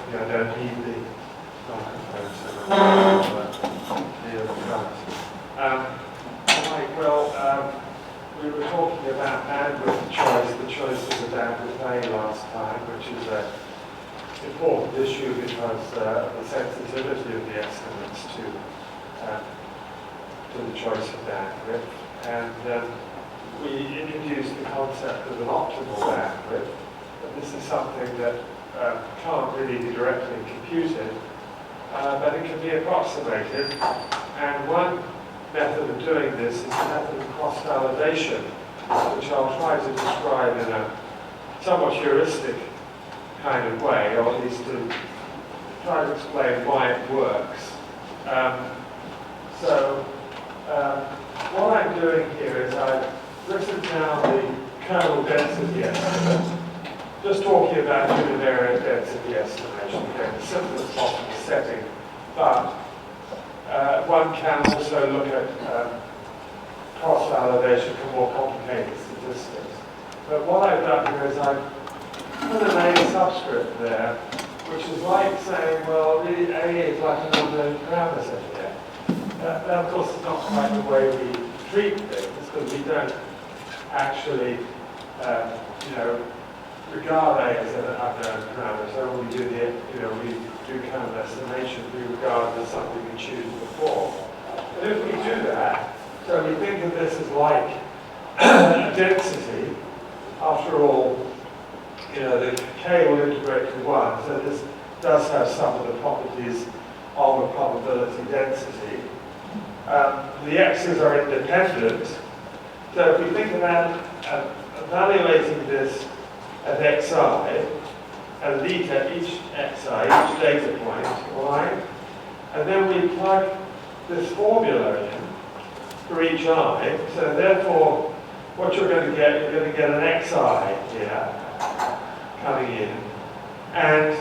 I don't need the non-comparative right, well, we were talking about bandwidth choice, the choice of the bandwidth A last time, which is an important issue because of the sensitivity of the estimates to the choice of bandwidth. And we introduced the concept of an optimal bandwidth. But this is something that can't really be directly computed, but it can be approximated. And one method of doing this is the method of cross-validation, which I'll try to describe in a somewhat heuristic kind of way, or at least to try to explain why it works. What I'm doing here is I've written down the kernel density estimate, just talking about univariate density estimation, again, the simplest possible setting, but one can also look at cross-validation for more complicated statistics. But what I've done here is I've put an A subscript there, which is like saying, well, really A is like an unknown parameter here. That, of course, is not quite the way we treat things, because we don't actually, regard A as an unknown parameter. When we do the, we do kernel estimation, we regard it as something we choose before. But if we do that, so we think of this as like a density. After all, the K will integrate to 1, so this does have some of the properties of a probability density. The x's are independent, so if we think about evaluating this at xi, and leta each xi, each data point, right? And then we plug this formula in for each I, so therefore what you're going to get an xi here coming in. And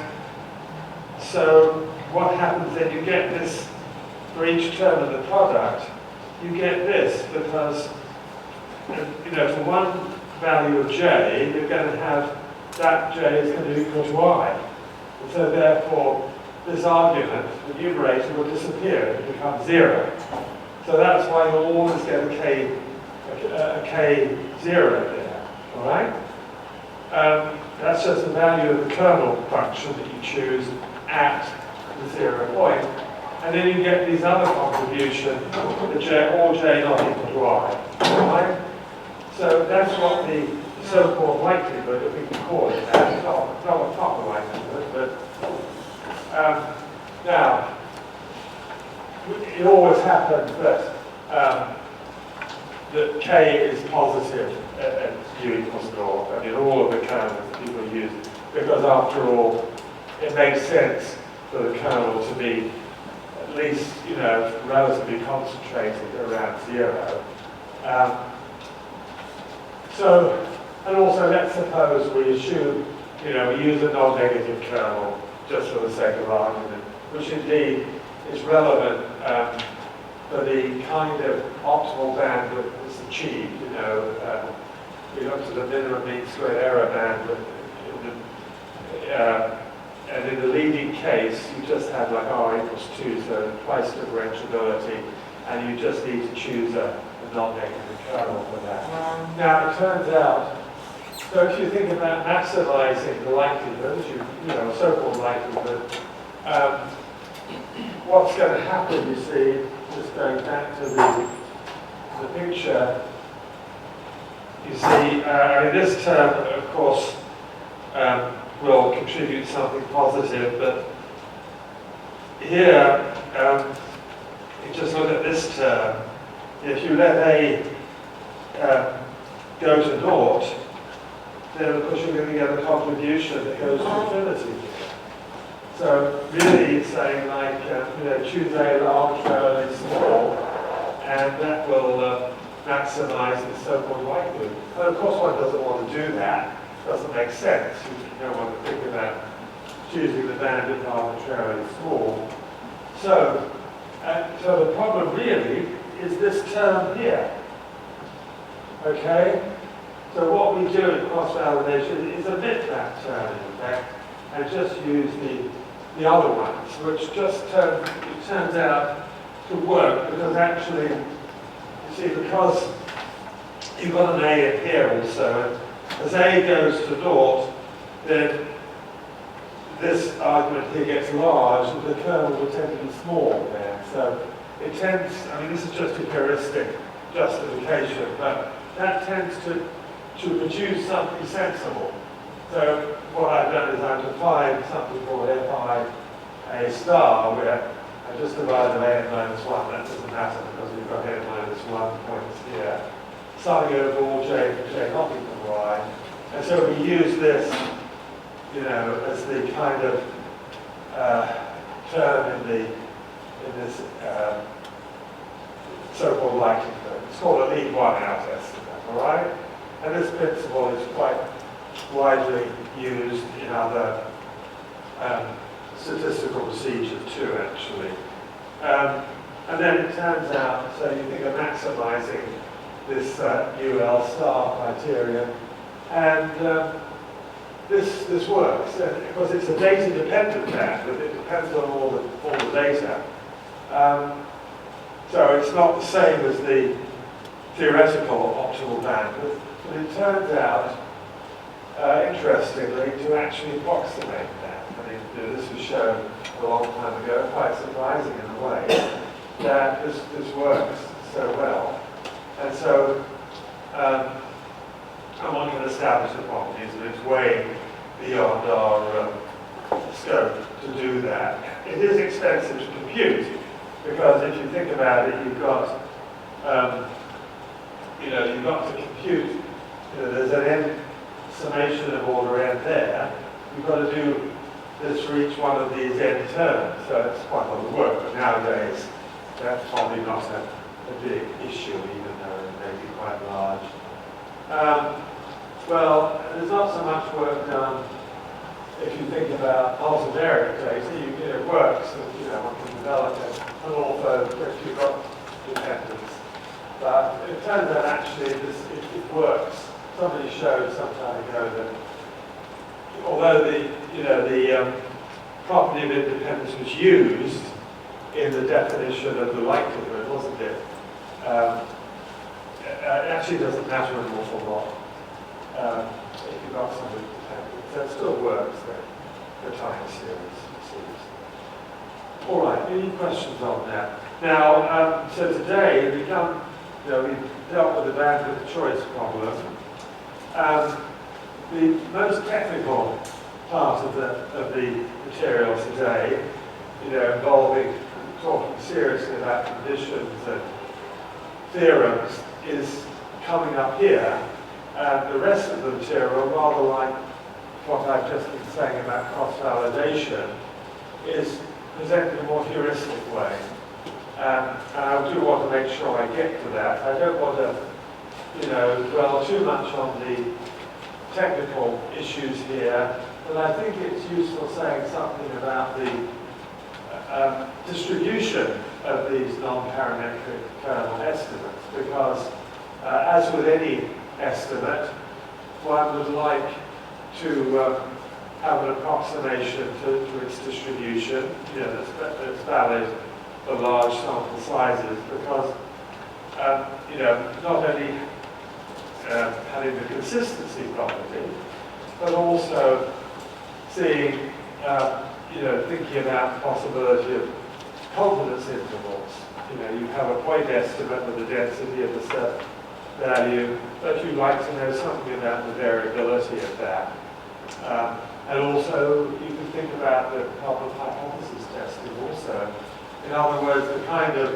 so what happens then, you get this for each term of the product, you get this because, for one value of j, you're going to have that j is going to equal to I. And so therefore, this argument, the numerator, will disappear. It becomes 0. So that's why you'll always get a k0 there, all right? That's just the value of the kernel function that you choose at the 0 point. And then you get these other contributions, all j not equal to I, all right? So that's what the so-called likelihood, if we can call it that. It's not a proper likelihood, but now, it always happens that that k is positive at u equals 0. I mean, all of the kernels that people use, because after all, it makes sense for the kernel to be at least, relatively concentrated around 0. And also, let's suppose we assume, we use a non-negative kernel just for the sake of argument, which indeed is relevant for the kind of optimal bandwidth that's achieved. We looked at the minimum mean squared error bandwidth, and in the leading case, you just have like R equals 2, so twice differentiability, and you just need to choose a non-negative kernel for that. Now, it turns out, so if you think about maximizing the likelihood, so-called likelihood, what's going to happen, you see, just going back to the picture, you see, this term, of course, will contribute something positive, but here, you just look at this term. If you let A go to 0, then of course you're going to get a contribution that goes to infinity. So really it's saying like, choose A arbitrarily small, and that will maximize the so-called likelihood. But of course one doesn't want to do that. It doesn't make sense. You don't want to think about choosing the bandwidth arbitrarily small. So the problem really is this term here. Okay? So what we do in cross-validation is omit that term, in fact, and just use the the other ones, which just turns out to work because actually, you see, because you've got an A in here also, and as A goes to naught, then this argument here gets large and the kernel will tend to be small there. So it tends, I mean, this is just a heuristic justification, but that tends to produce something sensible. So what I've done is I've defined something called fi a star, where I just divided by n minus 1. That doesn't matter because we've got n minus 1 points here. Starting over all j for j not equal y. And so we use this, you know, as the kind of term in this so-called likelihood. It's called a lead one out estimate, all right? And this principle is quite widely used in other statistical procedures too, actually. And then it turns out, so you think of maximizing this UL star criterion, and this works, because it's a data-dependent band, it depends on all the data. So it's not the same as the theoretical optimal bandwidth, but it turns out, interestingly, to actually approximate that. I mean, this was shown a long time ago, quite surprising in a way, that this works so well. And so, and one can establish the properties, and it's way beyond our scope to do that. It is expensive to compute, because if you think about it, you've got, you've got to compute, there's an n summation of order n there. You've got to do this for each one of these n terms, so it's quite a lot of work, but nowadays that's probably not a big issue, even though it may be quite large. Well, there's not so much work done if you think about multivariate data. It works, and one can develop it, and also if you've got dependence. But it turns out actually it works. Somebody showed some time ago that although the property of independence was used in the definition of the likelihood, wasn't it? It actually doesn't matter an awful lot if you've got something dependent. So it still works then, the time series, it seems. All right, any questions on that? Now, so today we've dealt with the bandwidth choice problem. The most technical part of the material today, involving talking seriously about conditions and theorems, is coming up here. And the rest of the material, rather like what I've just been saying about cross-validation, is presented in a more heuristic way. And I do want to make sure I get to that. I don't want to, dwell too much on the technical issues here, but I think it's useful saying something about the distribution of these non-parametric kernel estimates, because as with any estimate, one would like to have an approximation to its distribution, that's valid for large sample sizes, because not only having the consistency property, but also seeing, thinking about the possibility of confidence intervals. You have a point estimate of the density of a certain value, but you'd like to know something about the variability of that. And also, you can think about the problem of hypothesis testing also. In other words, the kind of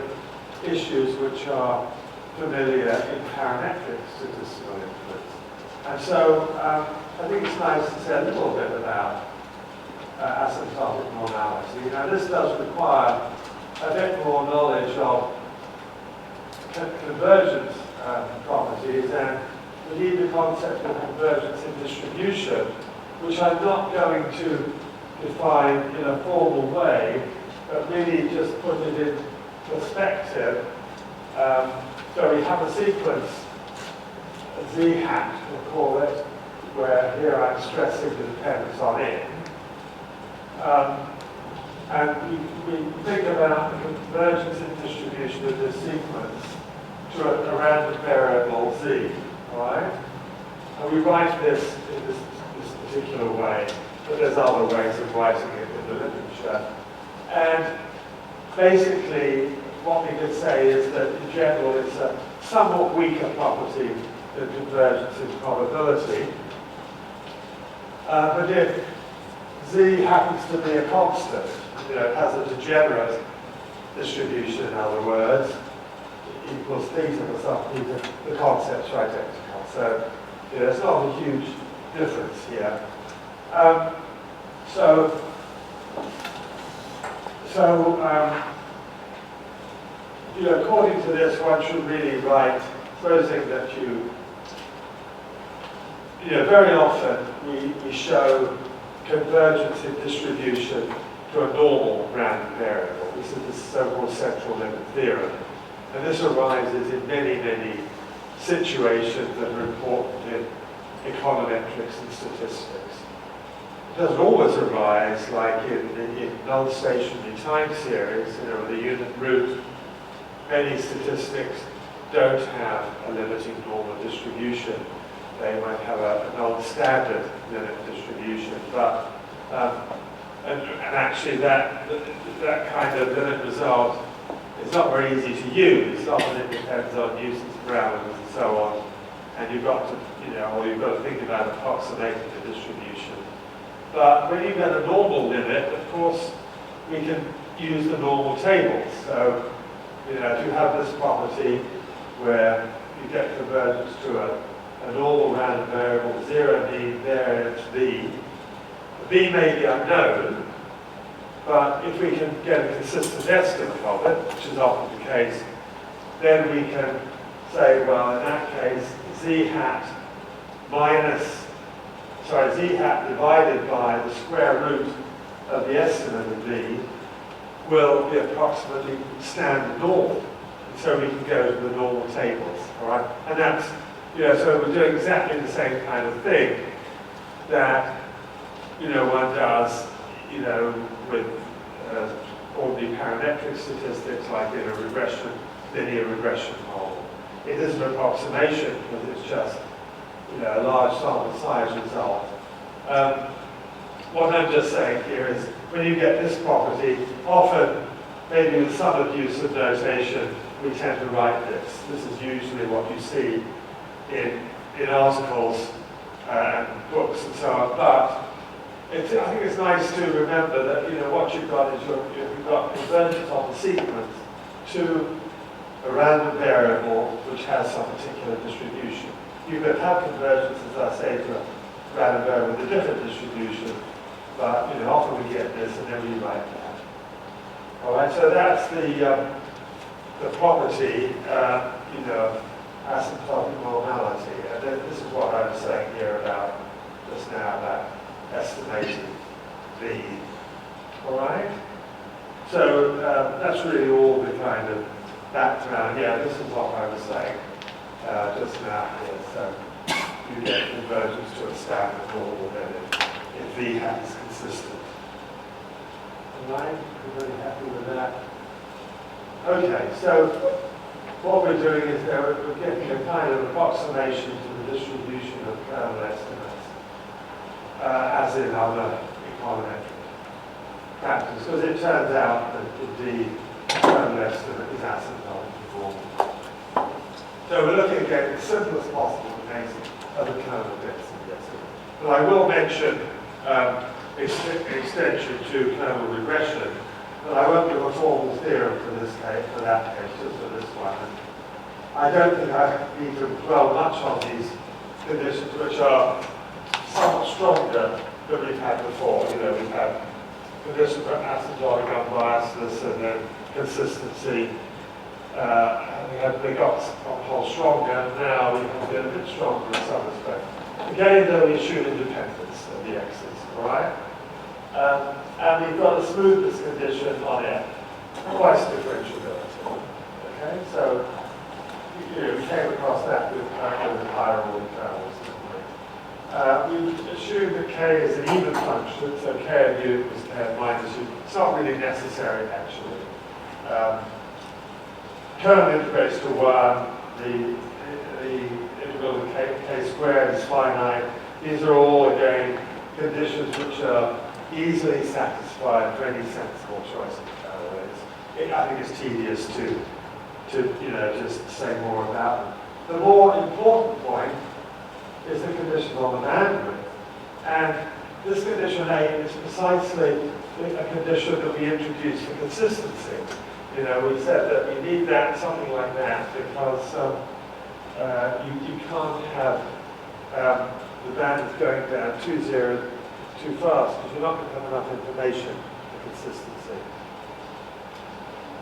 issues which are familiar in parametric statistical inputs. And so, I think it's nice to say a little bit about asymptotic normality. Now, this does require a bit more knowledge of convergence properties, and indeed the concept of convergence in distribution, which I'm not going to define in a formal way, but really just put it in perspective. So we have a sequence, Z hat, we'll call it, where here I'm stressing the dependence on n. And we think about the convergence in distribution of this sequence to a random variable z, all right? And we write this in this particular way, but there's other ways of writing it in the literature. And basically, what we could say is that in general it's a somewhat weaker property than convergence in probability. But if z happens to be a constant, it has a degenerate distribution, in other words, equals theta for some theta, the concept's identical. So it's not a huge difference here. According to this, one should really write, supposing that very often we show convergence in distribution to a normal random variable. This is the so-called central limit theorem. And this arises in many, many situations that are important in econometrics and statistics. It doesn't always arise like in non-stationary time series, the unit root. Many statistics don't have a limiting normal distribution. They might have a non-standard limit distribution, but and actually that kind of limit result is not very easy to use. Often it depends on nuisance parameters and so on, and you've got to think about approximating the distribution. But when you get a normal limit, of course, we can use the normal tables. So if you have this property where you get convergence to a normal random variable, 0 mean variance v. V may be unknown, but if we can get a consistent estimate of it, which is often the case, then we can say, well, in that case, z hat divided by the square root of the estimate of v will be approximately standard normal. And so we can go to the normal tables, all right? And that's, so we're doing exactly the same kind of thing that, one does, with ordinary parametric statistics, like in a linear regression model. It is an approximation because it's just, a large sample size result. What I'm just saying here is, when you get this property, often, maybe with some abuse of notation, we tend to write this. This is usually what you see in articles and books and so on. But I think it's nice to remember that what you've got is you've got convergence of the sequence to a random variable which has some particular distribution. You could have convergence, as I say, to a random variable with a different distribution, but often we get this and then we write that. All right, so that's the property, asymptotic normality. And then this is what I was saying here about just now about estimating v. All right? So that's really all the kind of background. Yeah, this is what I was saying just now here. So you get convergence to a standard normal limit if v hat is consistent. All right? You're really happy with that? Okay, so what we're doing is we're getting a kind of approximation to the distribution of kernel estimates, as in other econometric factors, because it turns out that the kernel estimate is asymptotic normal. So we're looking again at the simplest possible case of the kernel density estimate. But I will mention extension to kernel regression. But I won't give a formal theorem for this case, for that case, just for this one. And I don't think I need to dwell much on these conditions, which are somewhat stronger than we've had before. We've had conditions for asymptotic unbiasedness and then consistency. They got on the whole stronger, and now we have been a bit stronger in some respects. Again, though, we assume independence of the x's, all right? And we've got a smoothness condition on F, twice differentiability. Okay, so we came across that with higher order kernels. we would assume that k is an even function, so k of u is k of minus u. It's not really necessary, actually. Kernel integrates to 1, the integral of k squared is finite. These are all, again, conditions which are easily satisfied for any sensible choice of ways. I think it's tedious to just say more about them. The more important point is the condition on the bandwidth. And this condition A is precisely a condition that we introduced for consistency. We said that we need that, something like that, because you can't have the bandwidth going down too fast, because you're not going to have enough information for consistency.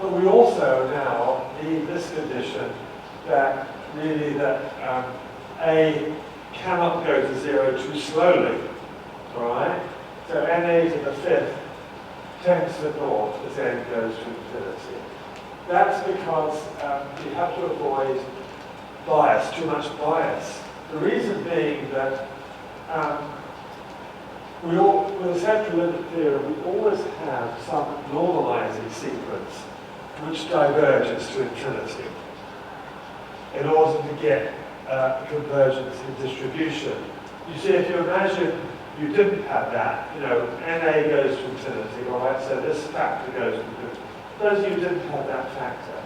But we also now need this condition that really A cannot go to 0 too slowly, all right? So NA to the 5th tends to naught as n goes to infinity. That's because you have to avoid bias, too much bias. The reason being that with a central limit theorem, we always have some normalizing sequence which diverges to infinity in order to get convergence in distribution. You see, if you imagine you didn't have that, NA goes to infinity, all right, so this factor goes to infinity. Suppose you didn't have that factor.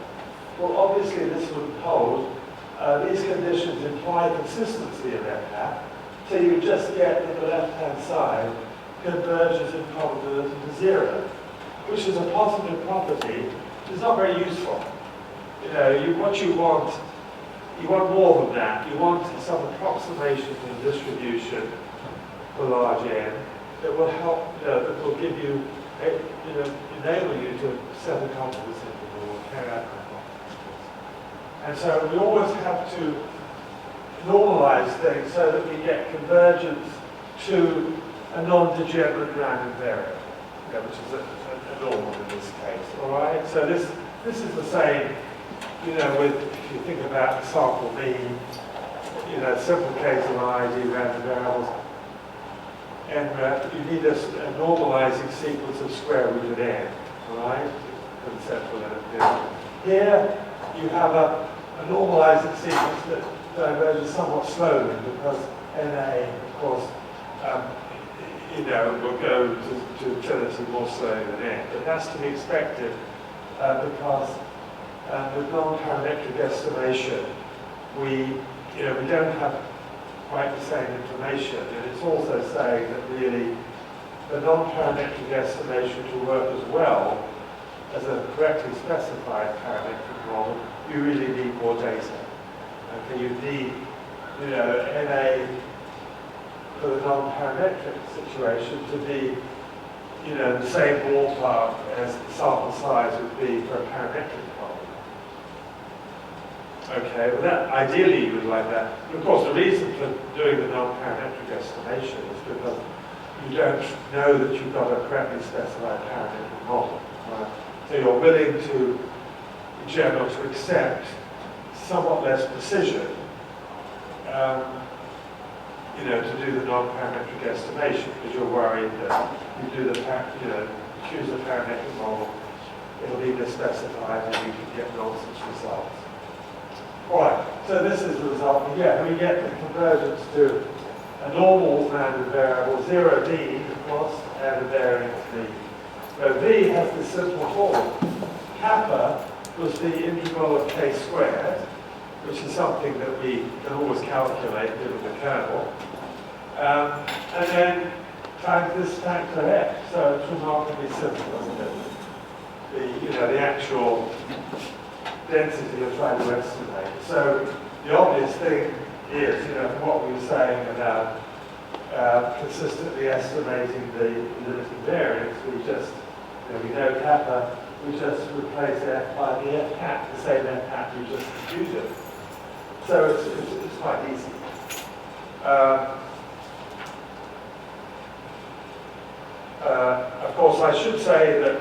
Well, obviously this wouldn't hold. These conditions imply consistency of f-hat, so you just get that the left-hand side converges in probability to 0, which is a positive property, which is not very useful. What you want more than that. You want some approximation to the distribution for large n that will help, that will give you, enable you to set a confidence interval or carry out hypotheses. And so we always have to normalize things so that we get convergence to a non-degenerate random variable, which is a normal in this case. All right. So this is the same. If you think about the sample mean, simple case of ID random variables, and you need a normalizing sequence of square root of n, all right, for the central limit theorem. Here you have a normalizing sequence that diverges somewhat slowly because NA, of course, will go to infinity more slowly than n. It has to be expected because with non-parametric estimation, we don't have quite the same information, and it's also saying that really the non-parametric estimation to work as well as a correctly specified parametric model, you really need more data. Okay, you need, NA for the non-parametric situation to be, the same ballpark as the sample size would be for a parametric problem. Okay, well that, ideally you would like that. But of course the reason for doing the non-parametric estimation is because you don't know that you've got a correctly specified parametric model. Right? So you're willing to, in general, to accept somewhat less precision, to do the non-parametric estimation because you're worried that you do choose the parametric model, it'll be misspecified and you can get nonsense results. Alright, so this is the result we get. We get the convergence to a normal random variable, 0d, of course, and a variance v. So v has this simple form. Kappa was the integral of k squared, which is something that we can always calculate given the kernel. And then times this factor f. So it's remarkably simple, isn't it? The actual density you're trying to estimate. So the obvious thing is, what we were saying about consistently estimating the limiting variance, we just, we know kappa, we just replace f by the f hat, the same f hat we just computed. So it's quite easy. Of course, I should say that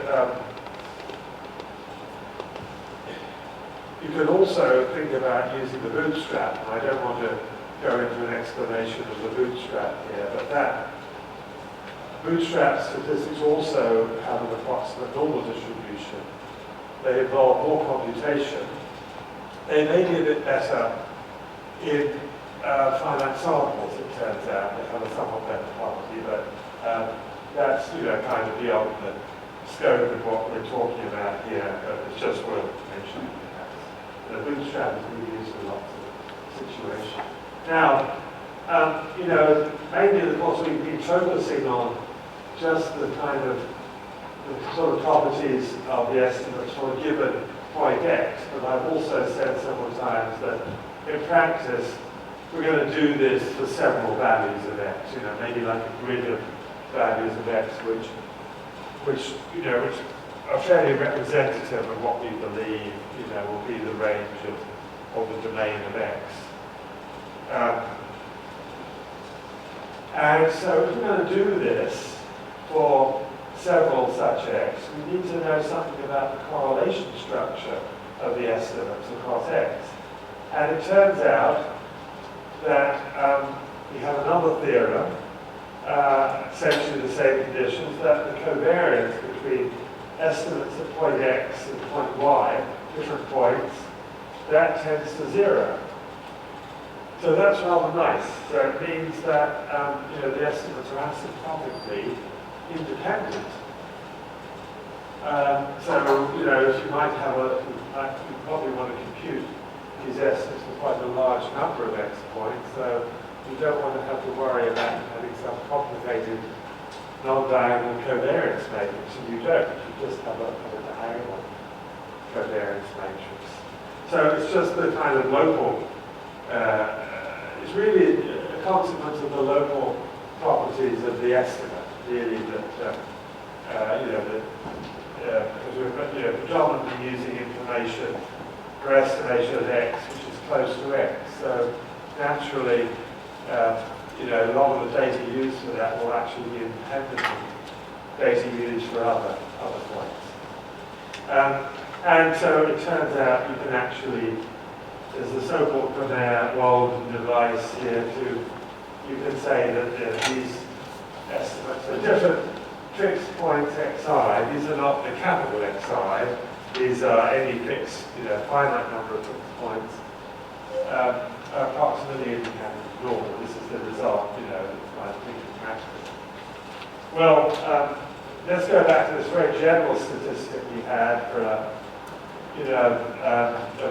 you can also think about using the bootstrap, and I don't want to go into an explanation of the bootstrap here, but that bootstrap statistics also have an approximate normal distribution. They involve more computation. They may be a bit better in finite samples, it turns out. They have a somewhat better property, but that's kind of beyond the scope of what we're talking about here, but it's just worth mentioning. The bootstrap is being used in lots of situations. Now, mainly, of course, we've been focusing on just the kind of the sort of properties of the estimates for a given point x, but I've also said several times that in practice we're going to do this for several values of x, maybe like a grid of values of x which are fairly representative of what we believe will be the range of the domain of x. And so if we're going to do this for several such x, we need to know something about the correlation structure of the estimates across x. And it turns out that we have another theorem, essentially the same conditions, that the covariance between estimates at point x and point y, different points, that tends to 0. So that's rather nice. So it means that the estimates are asymptotically independent. If you might have you probably want to compute these estimates for quite a large number of x points, so you don't want to have to worry about having some complicated non-diagonal covariance matrix, and you don't. You just have a diagonal covariance matrix. So it's just the kind of local, it's really a consequence of the local properties of the estimate, really, that, because we're predominantly using information for estimation of x, which is close to x. So naturally, a lot of the data used for that will actually be independent of data used for other points. And so it turns out you can actually, there's the so-called Conair-Walden device here you can say that these estimates are different fixed points xi. These are not the capital xi. These are any fixed, finite number of fixed points, approximately independent of normal. This is the result, I think it's mathematical. Well, let's go back to this very general statistic we had for a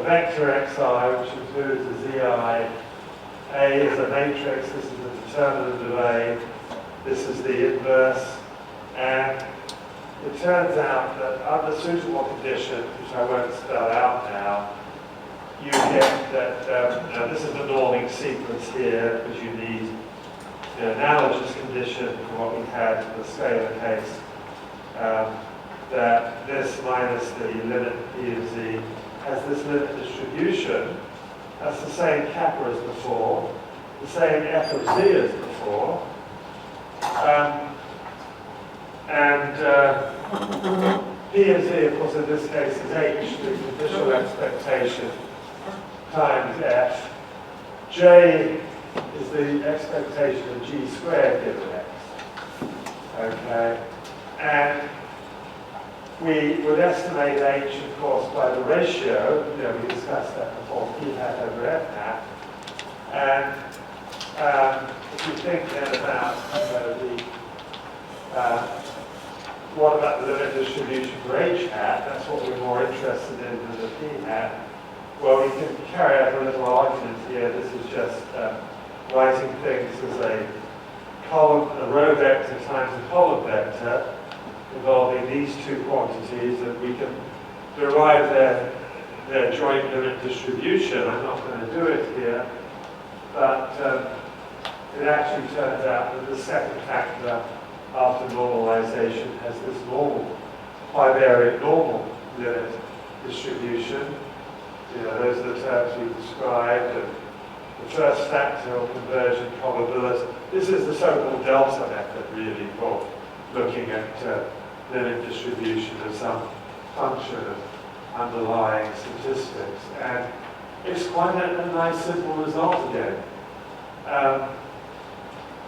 vector xi, which includes a zi. A is a matrix. This is the determinant of A. This is the inverse. And it turns out that under suitable conditions, which I won't spell out now, you get that, this is the norming sequence here, because you need the analogous condition for what we had in the scalar case, that this minus the limit p of z has this limit distribution. That's the same kappa as before, the same f of z as before, P of z, of course, in this case is h, the initial expectation, times f. J is the expectation of g squared given x. Okay? And we would estimate h, of course, by the ratio. We discussed that before, p hat over f hat. And if you think then about what about the limit distribution for h hat? That's what we're more interested in than the p hat. Well, we can carry out a little argument here. This is just writing things as a row vector times a column vector involving these two quantities, and we can derive their joint limit distribution. I'm not going to do it here, but it actually turns out that the second factor after normalization has this normal, bivariate normal limit distribution. Those are the terms we described. And the first factor of conversion probability. This is the so-called delta method, really, for looking at limit distribution as some function of underlying statistics. And it's quite a nice, simple result again. And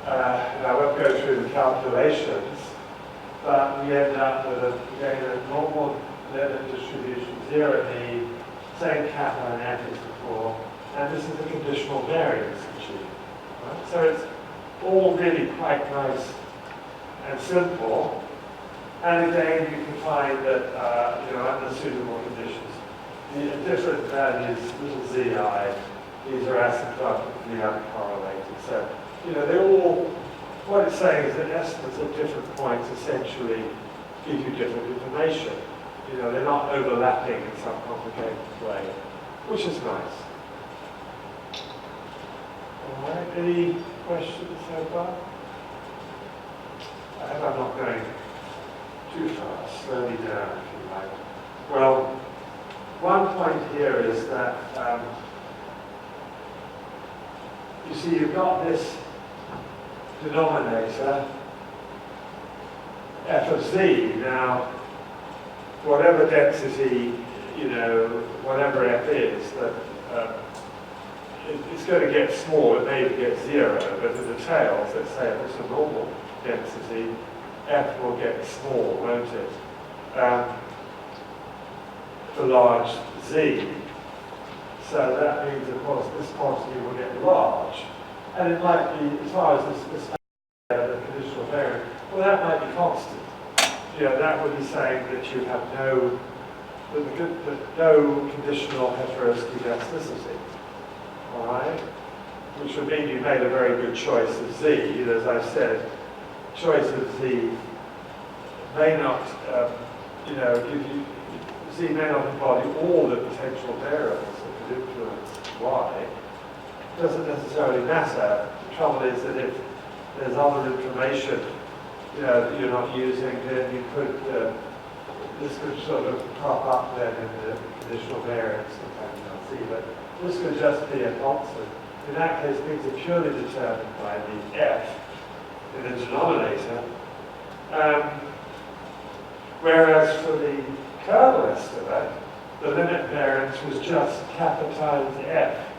I won't go through the calculations, but we end up with a normal limit distribution, 0 E, same kappa and F as before, and this is the conditional variance achieved. Right? So it's all really quite nice and simple. And again, you can find that, under suitable conditions, the different values, little zi, these are asymptotically uncorrelated. So, they're all, what it's saying is that estimates at different points essentially give you different information. They're not overlapping in some complicated way, which is nice. All right, any questions so far? I hope I'm not going too fast, slowly down if you like. Well, one point here is that, you see you've got this denominator, f of z. Now, whatever density, whatever f is, that it's going to get small, it may get 0, but in the tails, let's say if it's a normal density, f will get small, won't it? For large z. So that means, of course, this quantity will get large. And it might be, as far as this the conditional variance, well, that might be constant. That would be saying that you have no conditional heteroskedasticity. All right? Which would mean you made a very good choice of z. As I said, choice of z may not, give you, z may not embody all the potential variables that could influence y. It doesn't necessarily matter. The trouble is that if there's other information that you're not using, then you could, this could sort of crop up then in the conditional variance depending on z. But this could just be a constant. In that case, things are purely determined by the f in the denominator. Whereas for the kernel estimate, the limit variance was just kappa times f.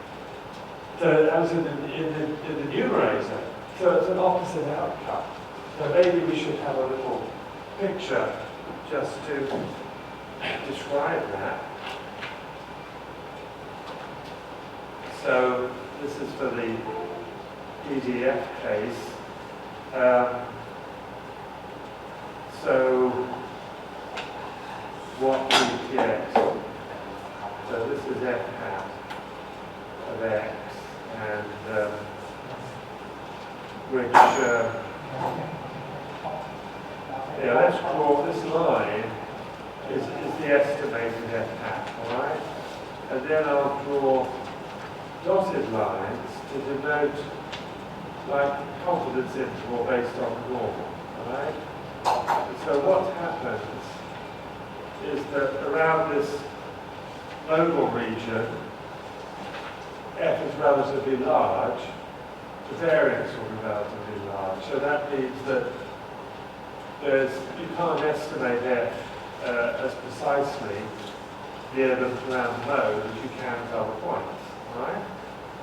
So that was in the numerator. So it's an opposite outcome. So maybe we should have a little picture just to describe that. So this is for the PDF case. So what we get, so this is f hat of x, and which, let's draw this line is the estimated f hat, all right? And then I'll draw dotted lines to denote like confidence interval based on normal, all right? So what happens is that around this nodal region, f is relatively large, the variance will be relatively large. So that means that you can't estimate f as precisely near the round node as you can at other points, right?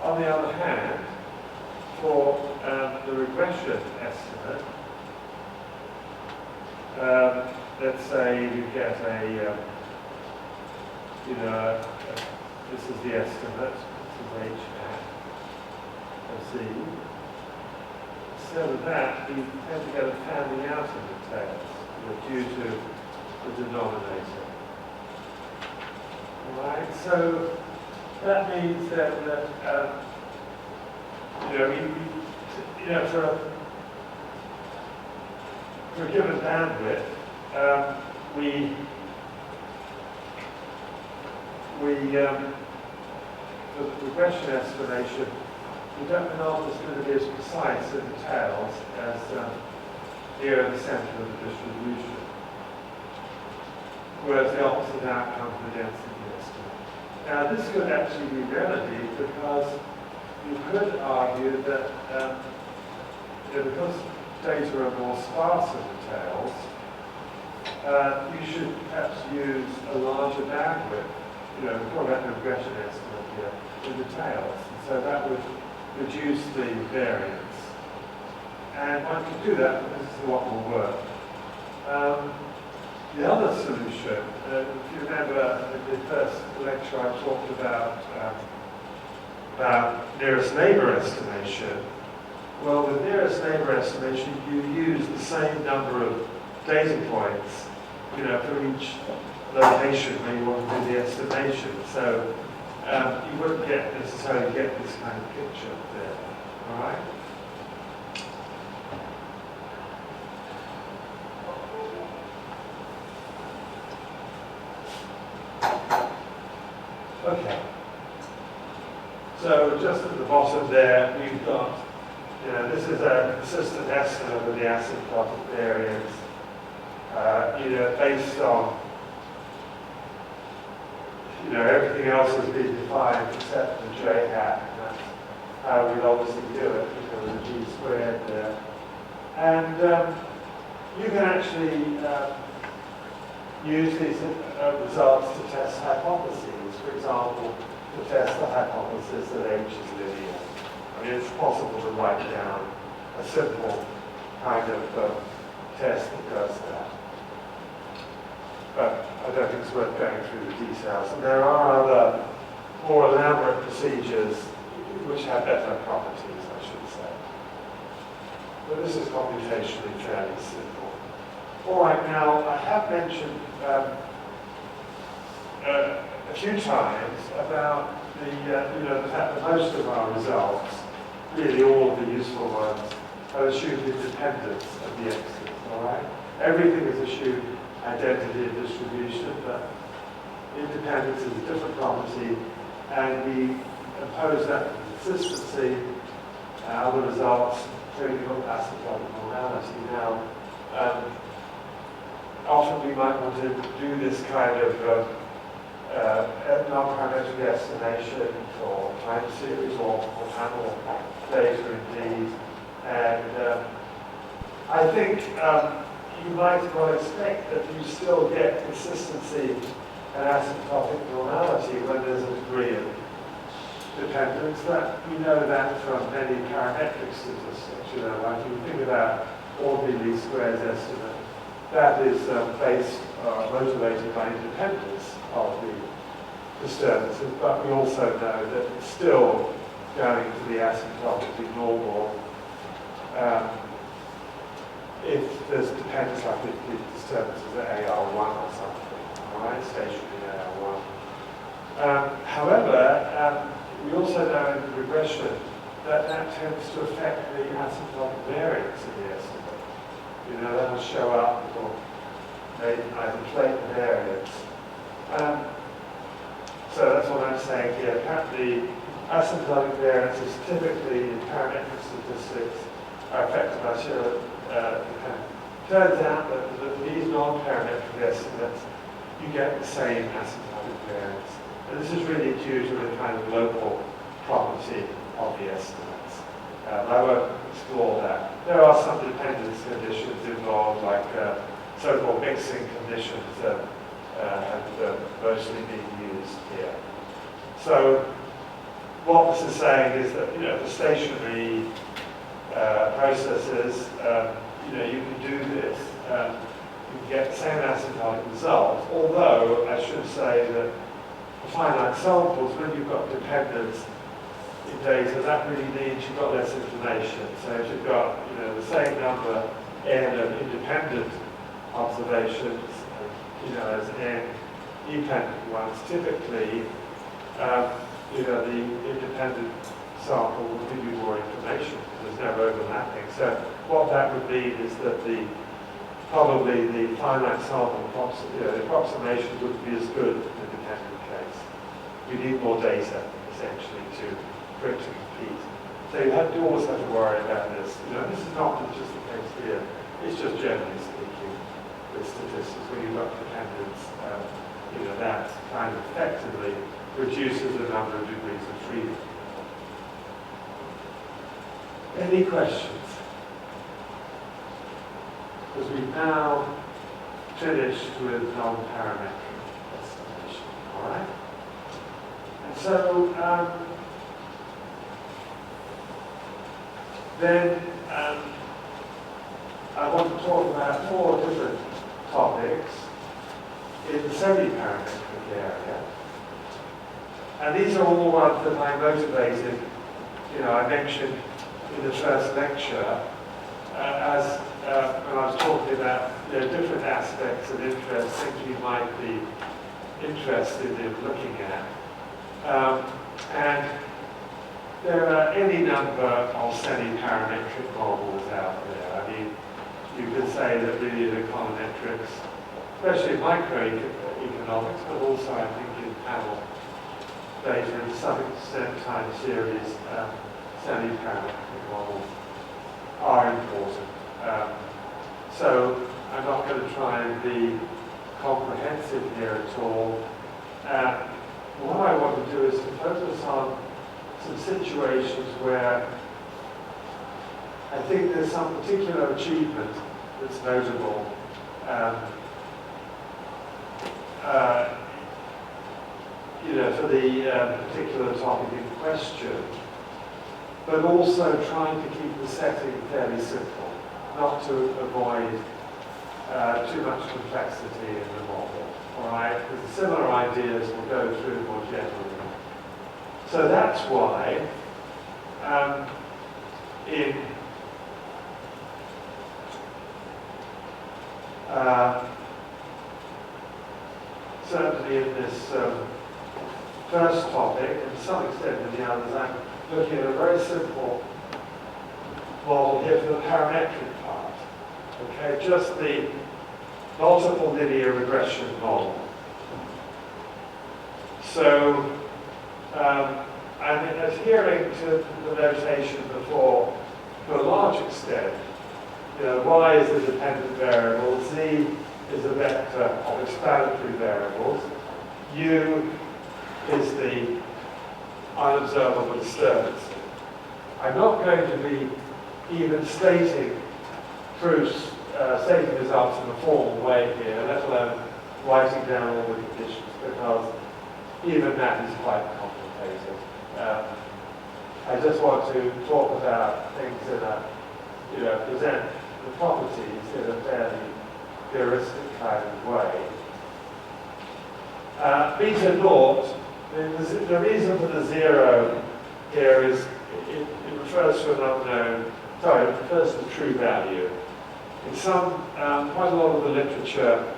On the other hand, for the regression estimate, let's say you get this is the estimate, this is h hat of z. Instead of that, you tend to get a fanning out in the tails due to the denominator. Alright, so that means that for a given bandwidth, for the regression estimation, we don't know if it's going to be as precise in the tails as near the center of the distribution. Whereas the opposite outcome for the density estimate. Now this could actually be remedied because you could argue that because data are more sparse in the tails, you should perhaps use a larger bandwidth. We're talking about the regression estimate here in the tails. And so that would reduce the variance. And one can do that, but this is a lot more work. The other solution, if you remember in the first lecture I talked about nearest neighbour estimation. Well, with nearest neighbour estimation, you use the same number of data points, you know, for each location where you want to do the estimation. So you wouldn't necessarily get this kind of picture there. All right? Okay. So just at the bottom there, we've got, you know, this is a consistent estimate of the asymptotic variance, you know, based on, you know, everything else has been defined except the J hat, and that's how we'd obviously do it because of the G squared there. And you can actually use these results to test hypotheses. For example, to test the hypothesis that H is linear. I mean, it's possible to write down a simple kind of test that does that. But I don't think it's worth going through the details. And there are other more elaborate procedures which have better properties, I should say. But this is computationally fairly simple. All right, now I have mentioned a few times about the, you know, the fact that most of our results, really all of the useful ones, are assumed independence of the x's, all right? Everything is assumed identity and distribution, but independence is a different property, and we impose that consistency, the results, including asymptotic normality. Now, often we might want to do this kind of nonparametric estimation for time series or panel data indeed. And I think you might well expect that you still get consistency and asymptotic normality when there's a degree of dependence. That we know that from many parametric statistics. You know, like you think about ordinary least squares estimate, that is based motivated by independence of the disturbances, but we also know that it's still going to be asymptotically normal if there's dependence, like if the disturbances at AR1 or something, all right, stationary AR1. However, we also know in the regression that that tends to affect the asymptotic variance in the estimate. You know, that will show up or either inflate the variance. So that's what I'm saying here. Apparently, asymptotic variance is typically in parametric statistics are affected by zero dependence. Turns out that these non-parametric estimates, you get the same asymptotic variance. And this is really due to the kind of local property of the estimates. I won't explore that. There are some dependence conditions involved, like so-called mixing conditions that have mostly been used here. So what this is saying is that, you know, for stationary processes, you know, you can do this. You can get the same asymptotic results, although I should say that for finite samples, when you've got dependence in data, that really means you've got less information. So if you've got, you know, the same number n of independent observations, you know, as n dependent ones, typically, you know, the independent sample will give you more information. There's no overlapping. So what that would mean is that probably the finite sample the approximation wouldn't be as good in the dependent case. You need more data, essentially, for it to compete. So you always have to worry about this. You know, this is not just the case here. It's just generally speaking with statistics, when you've got dependence, you know, that kind of effectively reduces the number of degrees of freedom. Any questions? Because we've now finished with non-parametric estimation, all right? And so, then I want to talk about 4 different topics in the semiparametric area. And these are all ones that I motivated, I mentioned in the first lecture as when I was talking about different aspects of interest, things you might be interested in looking at. And there are any number of semi-parametric models out there. I mean, you could say that really in econometrics, especially microeconomics, but also I think in panel data and to some extent time series, semi-parametric models are important. So I'm not going to try and be comprehensive here at all. What I want to do is to focus on some situations where I think there's some particular achievement that's notable. For the particular topic in question, but also trying to keep the setting fairly simple, not to avoid too much complexity in the model. All right, because the similar ideas will go through more generally. So that's why certainly in this first topic, and to some extent in the others, I'm looking at a very simple model here for the parametric part. Okay, just the multiple linear regression model. So I'm adhering to the notation before to a large extent. Y is a dependent variable, Z is a vector of explanatory variables, U is the unobservable disturbance. I'm not going to be even stating proofs, stating results in a formal way here, let alone writing down all the conditions, because even that is quite complicated. I just want to talk about things in a, present the properties in a fairly heuristic kind of way. Beta naught, the reason for the 0 here is it refers to an unknown, it refers to true value. In quite a lot of the literature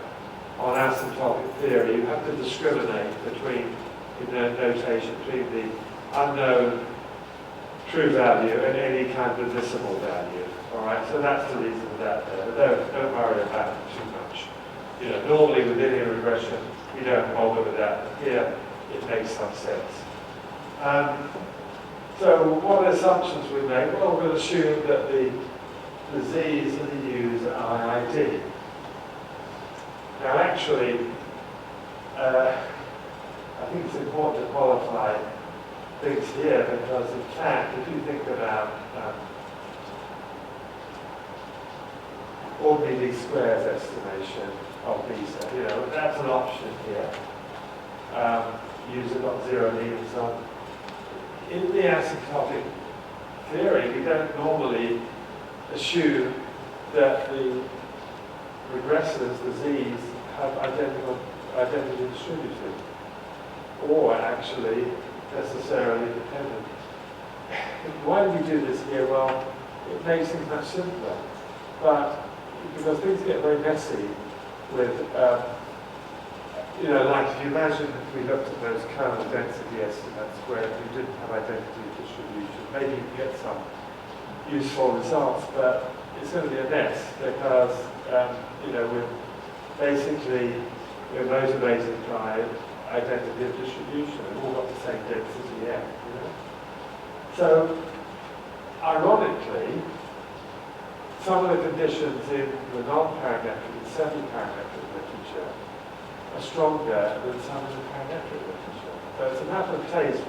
on asymptotic theory, you have to discriminate between, in the notation, between the unknown true value and any kind of visible value. All right, so that's the reason for that there. But don't worry about it too much. Normally with linear regression, we don't bother with that. Here, it makes some sense. So what assumptions we make? Well, we'll assume that the Z's and the U's are IID. Now actually, I think it's important to qualify things here because in fact, if you think about ordinary least squares estimation of beta, that's an option here. Use it on 0 and so on. In the asymptotic theory, we don't normally assume that the regressors, the Z's, have identity distributed, or actually necessarily dependent. Why do we do this here? Well, it makes things much simpler. But because things get very messy with, like if you imagine if we looked at those kernel density estimates where we didn't have identity distribution, maybe you can get some useful results, but it's going to be a mess because, we're motivated by identity of distribution. We've all got the same density M, So, ironically, some of the conditions in the non-parametric and semi-parametric literature are stronger than some in the parametric literature. So it's a matter of taste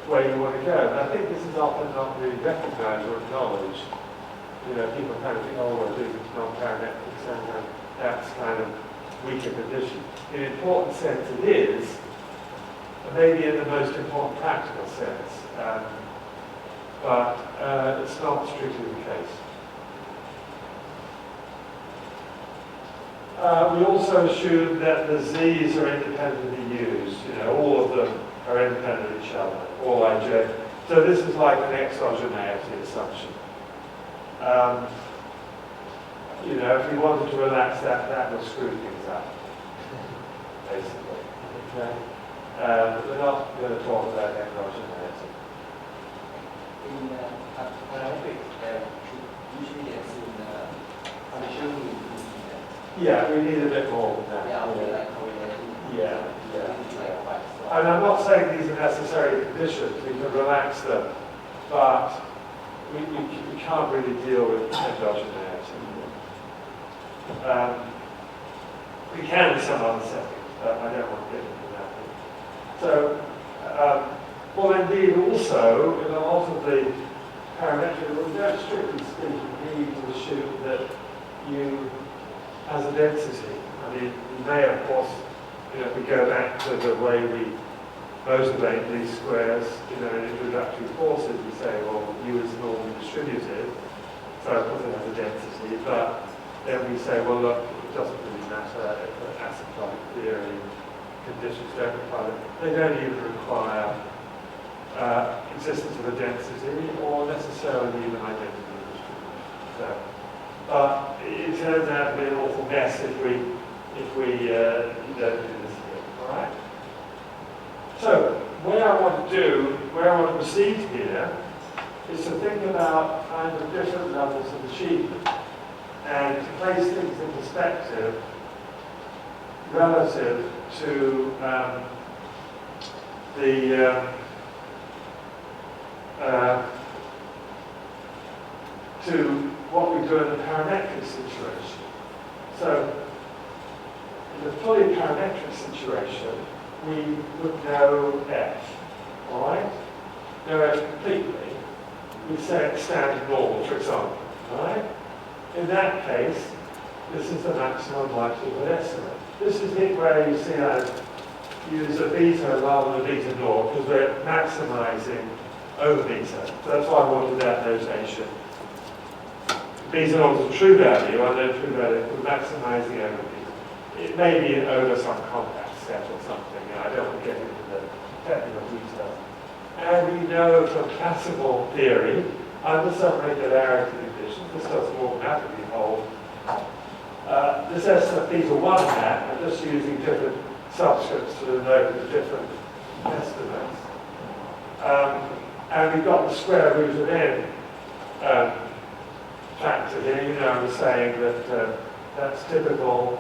where you want to go. And I think this is often not really recognized or acknowledged. People kind of think, oh, we're doing non-parametric, and that's kind of weaker condition. In an important sense it is, but maybe in the most important practical sense. but it's not strictly the case. We also assume that the z's are independently used. All of them are independent of each other, all ij. So this is like an exogeneity assumption. If we wanted to relax that, that would screw things up, basically. Okay? We're not going to talk about exogeneity. In parametric, usually assume conditional mean. Yeah, we need a bit more than that. Yeah. And I'm not saying these are necessary conditions, we can relax them, but we can't really deal with endogeneity. We can in some other settings, but I don't want to get into that. So, well indeed also, in a lot of the parametric, we don't strictly speaking need to assume that U has a density. I mean, we may of course, if we go back to the way we motivate these squares, in introductory courses, we say, well, U is normally distributed, so of course it has a density, but then we say, well, look, it doesn't really matter if the asymptotic theory conditions don't require it. They don't even require existence of a density or necessarily even identity of distribution. So, but it turns out to be an awful mess if we don't do this here. All right. So where I want to proceed here, is to think about kind of different levels of achievement and to place things in perspective relative to to what we do in the parametric situation. So in the fully parametric situation, we would know f, all right? Know f completely. We say it's standard normal, for example, all right? In that case, this is the maximum likelihood estimate. This is it where you see I use a beta rather than a beta naught because we're maximizing over beta. So that's why I wanted that notation. Beta naught is a true value, I know true value, we're maximizing over beta. It may be over some compact set or something, I don't want to get into the technical details. And we know from classical theory, under some regularity conditions, this doesn't automatically hold, this estimate beta 1 hat, I'm just using different subscripts to denote the different estimates. And we've got the square root of n factor here. I was saying that that's typical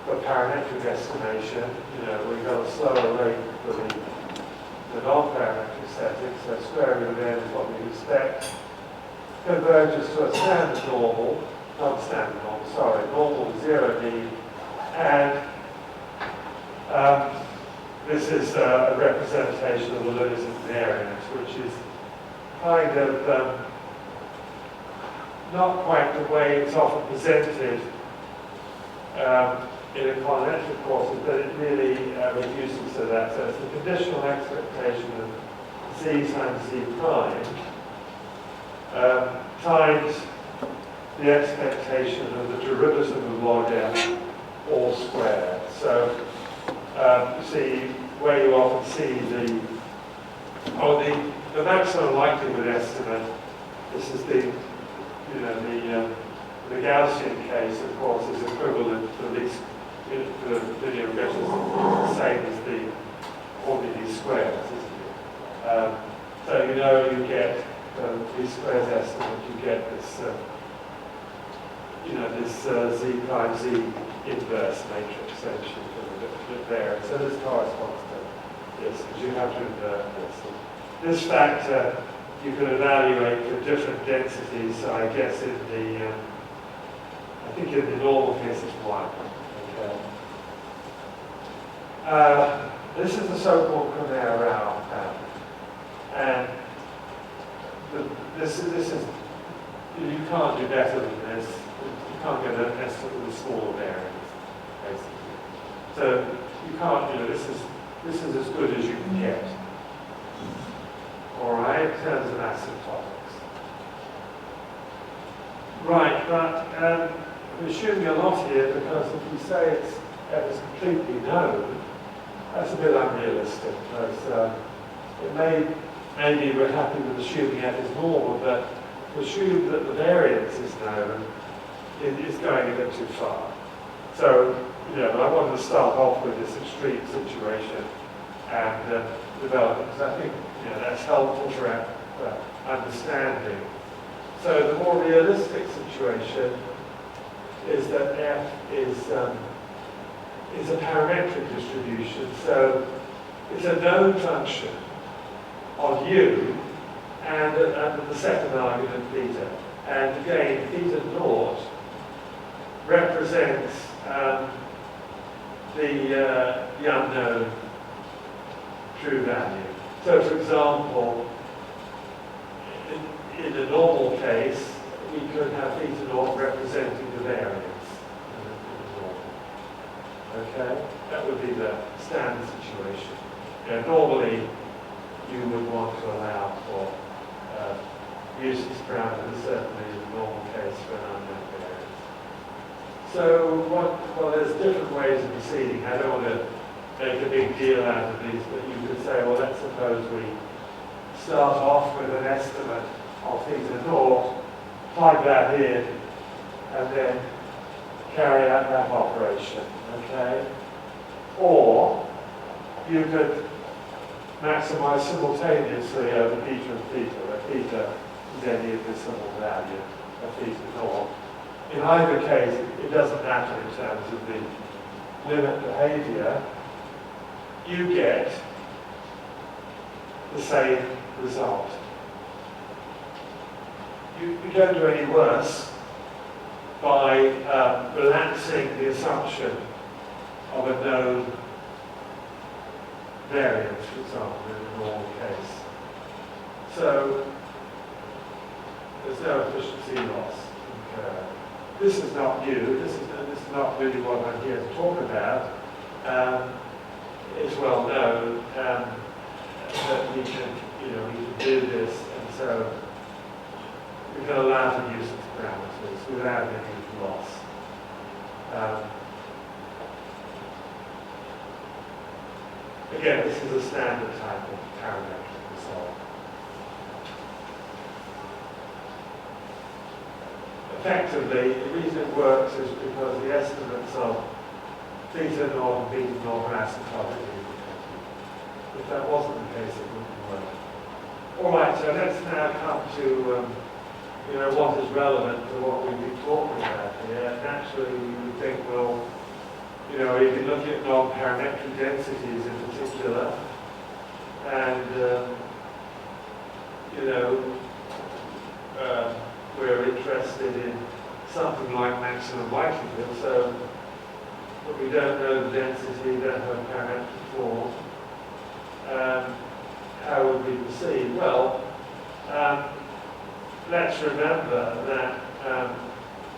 for parametric estimation. We've got a slower rate for the non-parametric setting, so square root of n is what we expect. Converges to a standard normal, not standard normal, sorry, normal 0D, and this is a representation of the limits of variance, which is kind of not quite the way it's often presented in econometric courses, but it really reduces to that. So it's the conditional expectation of z times z prime times the expectation of the derivative of log f all squared. So you see where you often see the maximum likelihood estimate. This is the Gaussian case, of course, is equivalent to these the linear regression is the same as the ordinary squares, isn't it? So you get these squares estimate, you get this this z prime z inverse matrix essentially for the variance. So this corresponds to this, because you have to invert this. This factor you can evaluate for different densities. So I guess in the I think in the normal case it's 1. Okay. This is the so-called Cronera-Rao pattern, and this is you can't do better than this. You can't get an estimate with a smaller variance, basically. So you can't. This is as good as you can get. all right, in terms of asymptotics. Right, but we're assuming a lot here because if we say it's completely known, that's a bit unrealistic because maybe we're happy with assuming f is normal, but to assume that the variance is known is going a bit too far. So, I wanted to start off with this extreme situation and develop it because I think that's helpful for understanding. So the more realistic situation is that f is a parametric distribution. So it's a known function of u and the second argument theta. And again, theta naught represents the unknown true value. So for example, in the normal case, we could have theta naught representing the variance in the normal. Okay? That would be the standard situation. Normally, you would want to allow for useless parameters, certainly in the normal case for an unknown variance. So, well, there's different ways of proceeding. I don't want to make a big deal out of these, but you could say, well, let's suppose we start off with an estimate of theta naught, plug that in, and then carry out that operation, okay? Or you could maximize simultaneously over beta and theta, where theta is any invisible value of theta naught. In either case, it doesn't matter in terms of the limit behavior. You get the same result. You don't do any worse by relaxing the assumption of a known variance, for example, in the normal case. So there's no efficiency loss incurred. This is not new. This is not really what I'm here to talk about. It's well known that we can do this, and so we can allow the use of parameters without any loss. Again, this is a standard type of parametric result. Effectively, the reason it works is because the estimates of theta naught and beta naught are asymptotically independent. If that wasn't the case, it wouldn't work. All right, so let's now come to what is relevant to what we've been talking about here. Naturally, you would think, well, we've been looking at non-parametric densities in particular, and we're interested in something like maximum likelihood. So, but we don't know the density, don't have a parametric form. How would we proceed? Well, let's remember that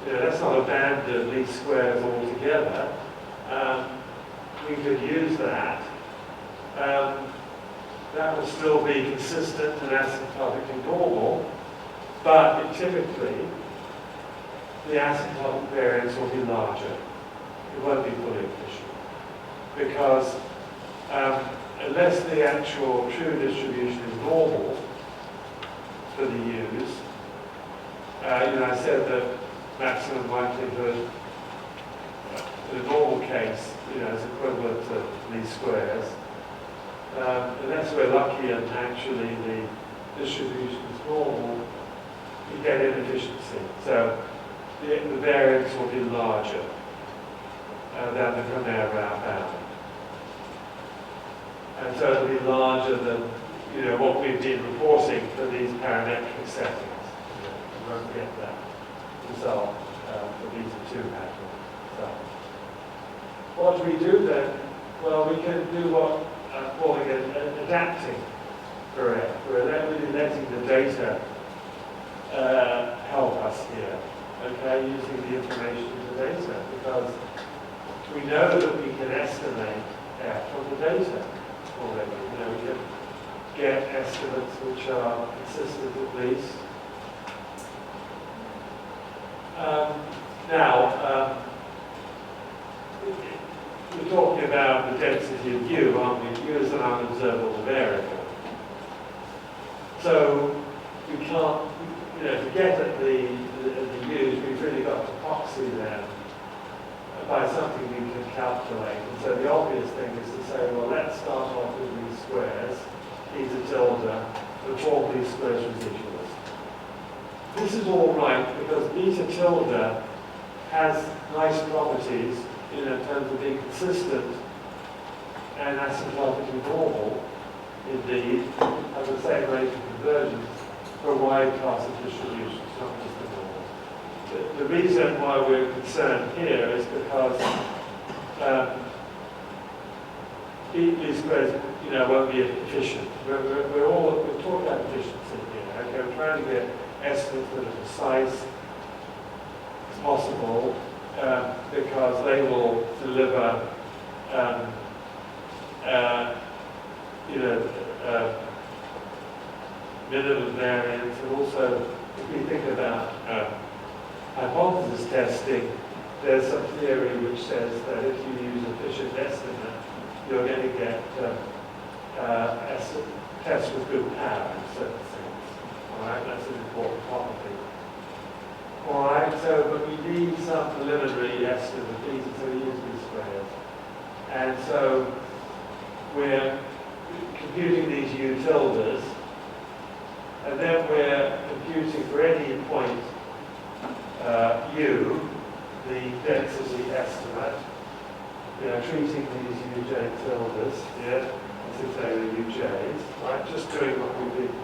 let's not abandon least squares altogether. We could use that. That will still be consistent and asymptotically normal, but typically the asymptotic variance will be larger. It won't be fully efficient because unless the actual true distribution is normal for the u's, I said that maximum likelihood in the normal case, is equivalent to least squares. Unless we're lucky and actually the distribution is normal, you get inefficiency. So the variance will be larger than the Conner-Rao bound. And so it'll be larger than what we've been reporting for these parametric settings. You won't get that result for beta 2 matter. So what do we do then? Well, we can do what I'm calling adapting for f. We're really letting the data help us here, okay, using the information in the data, because we know that we can estimate f from the data already. We can get estimates which are consistent at least. Now, we're talking about the density of U, aren't we? U is an unobservable variable. So we can't, to get at the U's, we've really got to proxy them by something we can calculate. And so the obvious thing is to say, well, let's start off with these squares, eta tilde, and form these squares residuals. This is all right because eta tilde has nice properties in terms of being consistent and asymptotically normal, indeed, has the same rate of convergence for a wide class of distributions, not just the normal. The reason why we're concerned here is because these squares, won't be efficient. We're talking about efficiency here. Okay, we're trying to get estimates that are precise as possible because they will deliver, minimum variance, and also if we think about hypothesis testing, there's some theory which says that if you use efficient estimate, you're going to get tests with good power in certain things. All right, that's an important property. All right, but we need some preliminary estimate of these, so we use these squares. And so we're computing these U tildes, and then we're computing for any point U, the density estimate, treating these Uj tildes, as if they were Uj's, right? Just doing what we've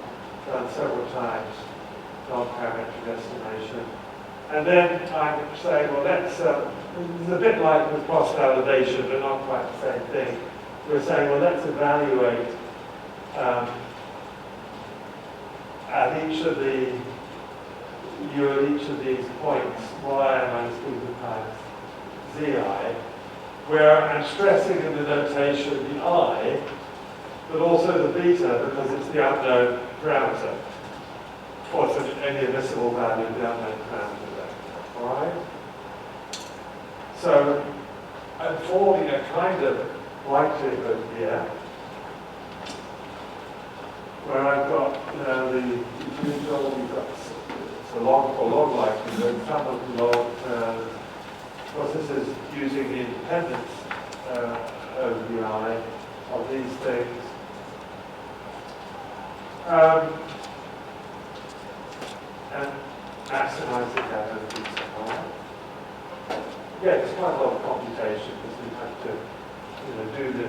done several times, non-parametric estimation. And then I'm saying, well, it's a bit like with cross-validation, but not quite the same thing. We're saying, well, let's evaluate at each of the U at each of these points, y minus beta times zi, where I'm stressing in the notation the I, but also the beta because it's the unknown parameter. Or it's any admissible value of the unknown parameter there. All right? So I'm forming a kind of likelihood here where I've got the usual, we've got a log likelihood, some of the log terms. Of course, this is using the independence over the I of these things. And maximizing that over these things. Yeah, it's quite a lot of computation because we have to do the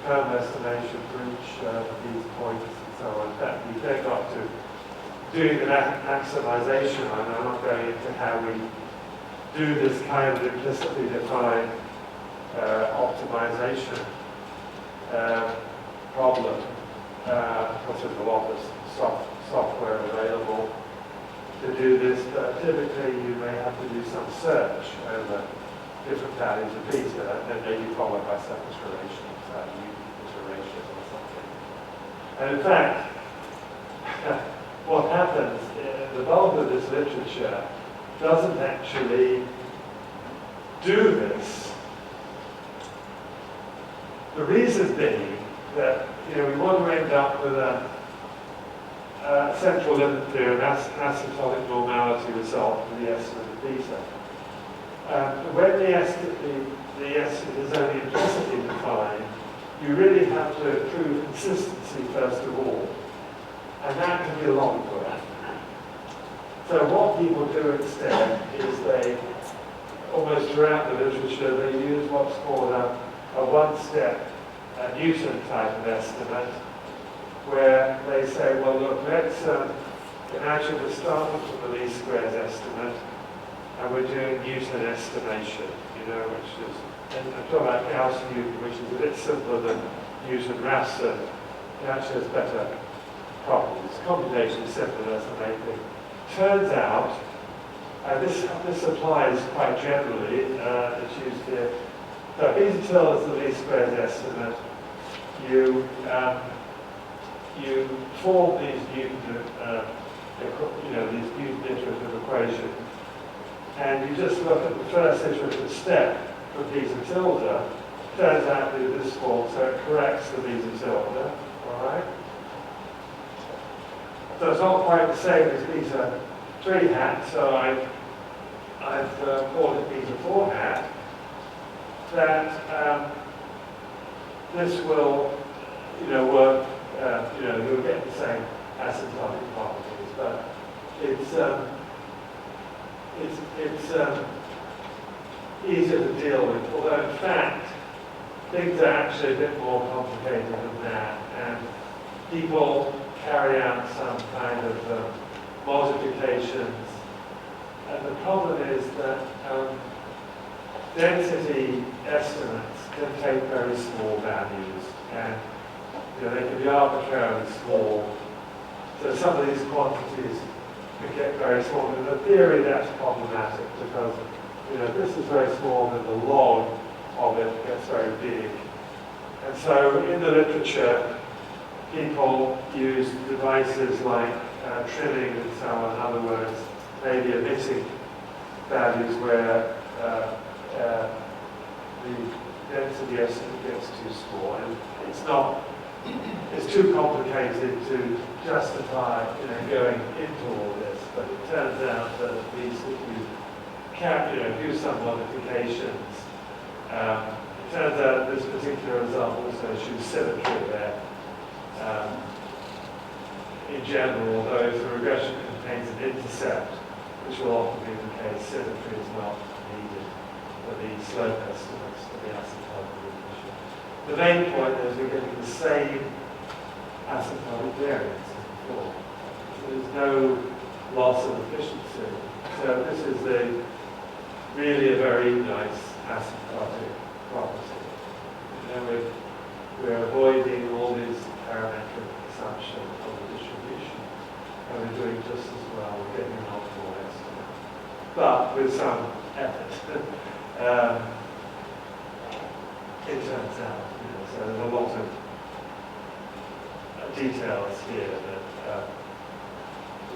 term estimation for each of these points and so on. In fact, we then got to doing the maximization, and I'm not going into how we do this kind of implicitly defined optimization problem, because there's a lot of software available to do this, but typically you may have to do some search over different values of beta, and then maybe followed by some iterations, iteration or something. And in fact, what happens, the bulk of this literature doesn't actually do this. The reason being that we want to end up with a central limit theorem, asymptotic normality result for the estimate of beta. When the estimate is only implicitly defined, you really have to prove consistency first of all, and that can be a lot of work. So what people do instead is they, almost throughout the literature, they use what's called a one-step Newton type of estimate, where they say, well, look, let's imagine we're starting from the least squares estimate, and we're doing Newton estimation, which is, and I'm talking about Gauss-Newton, which is a bit simpler than Newton-Raphson. It actually has better properties. Computation is simpler, that's the main thing. Turns out, this applies quite generally, it's used here. So beta tilde is the least squares estimate. You you form these Newton, these Newton iterative equations, and you just look at the first iterative step for these and tilde. Turns out to be this form, so it corrects the these and tilde. All right. So it's not quite the same as beta 3 hat. So I've called it beta 4 hat. That this will, work. You'll get the same asymptotic properties, but it's easier to deal with. Although in fact, things are actually a bit more complicated than that, and people carry out some kind of multiplications. And the problem is that density estimates can take very small values, and they can be arbitrarily small. So some of these quantities can get very small. In the theory, that's problematic because this is very small, and the log of it gets very big. And so in the literature, people use devices like trimming and so on. In other words, maybe omitting values where the density estimate gets too small, and it's too complicated to justify going into all this. But it turns out that at least if you can do some modifications, it turns out this particular result also shows symmetry there. In general, although if the regression contains an intercept, which will often be the case, symmetry is not needed for the slope estimates for the asymptotic regression. The main point is we're getting the same asymptotic variance as before. So there's no loss of efficiency. So this is really a very nice asymptotic property. We're avoiding all these parametric assumptions of the distribution, and we're doing just as well. We're getting an optimal estimate, but with some effort. It turns out, so there's a lot of details here that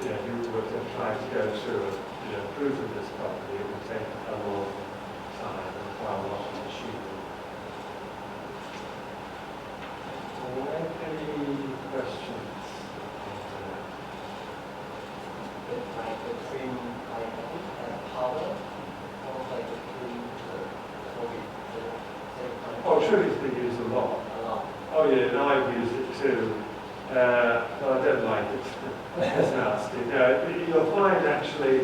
if you were to try to go through a proof of this property, it would take a lot of time and require a lot of machinery. Any questions? Like the trim, power, or like the trim, Trim has been used a lot. Oh yeah, and I've used it too. But I don't like it. It's nasty. No, you'll find actually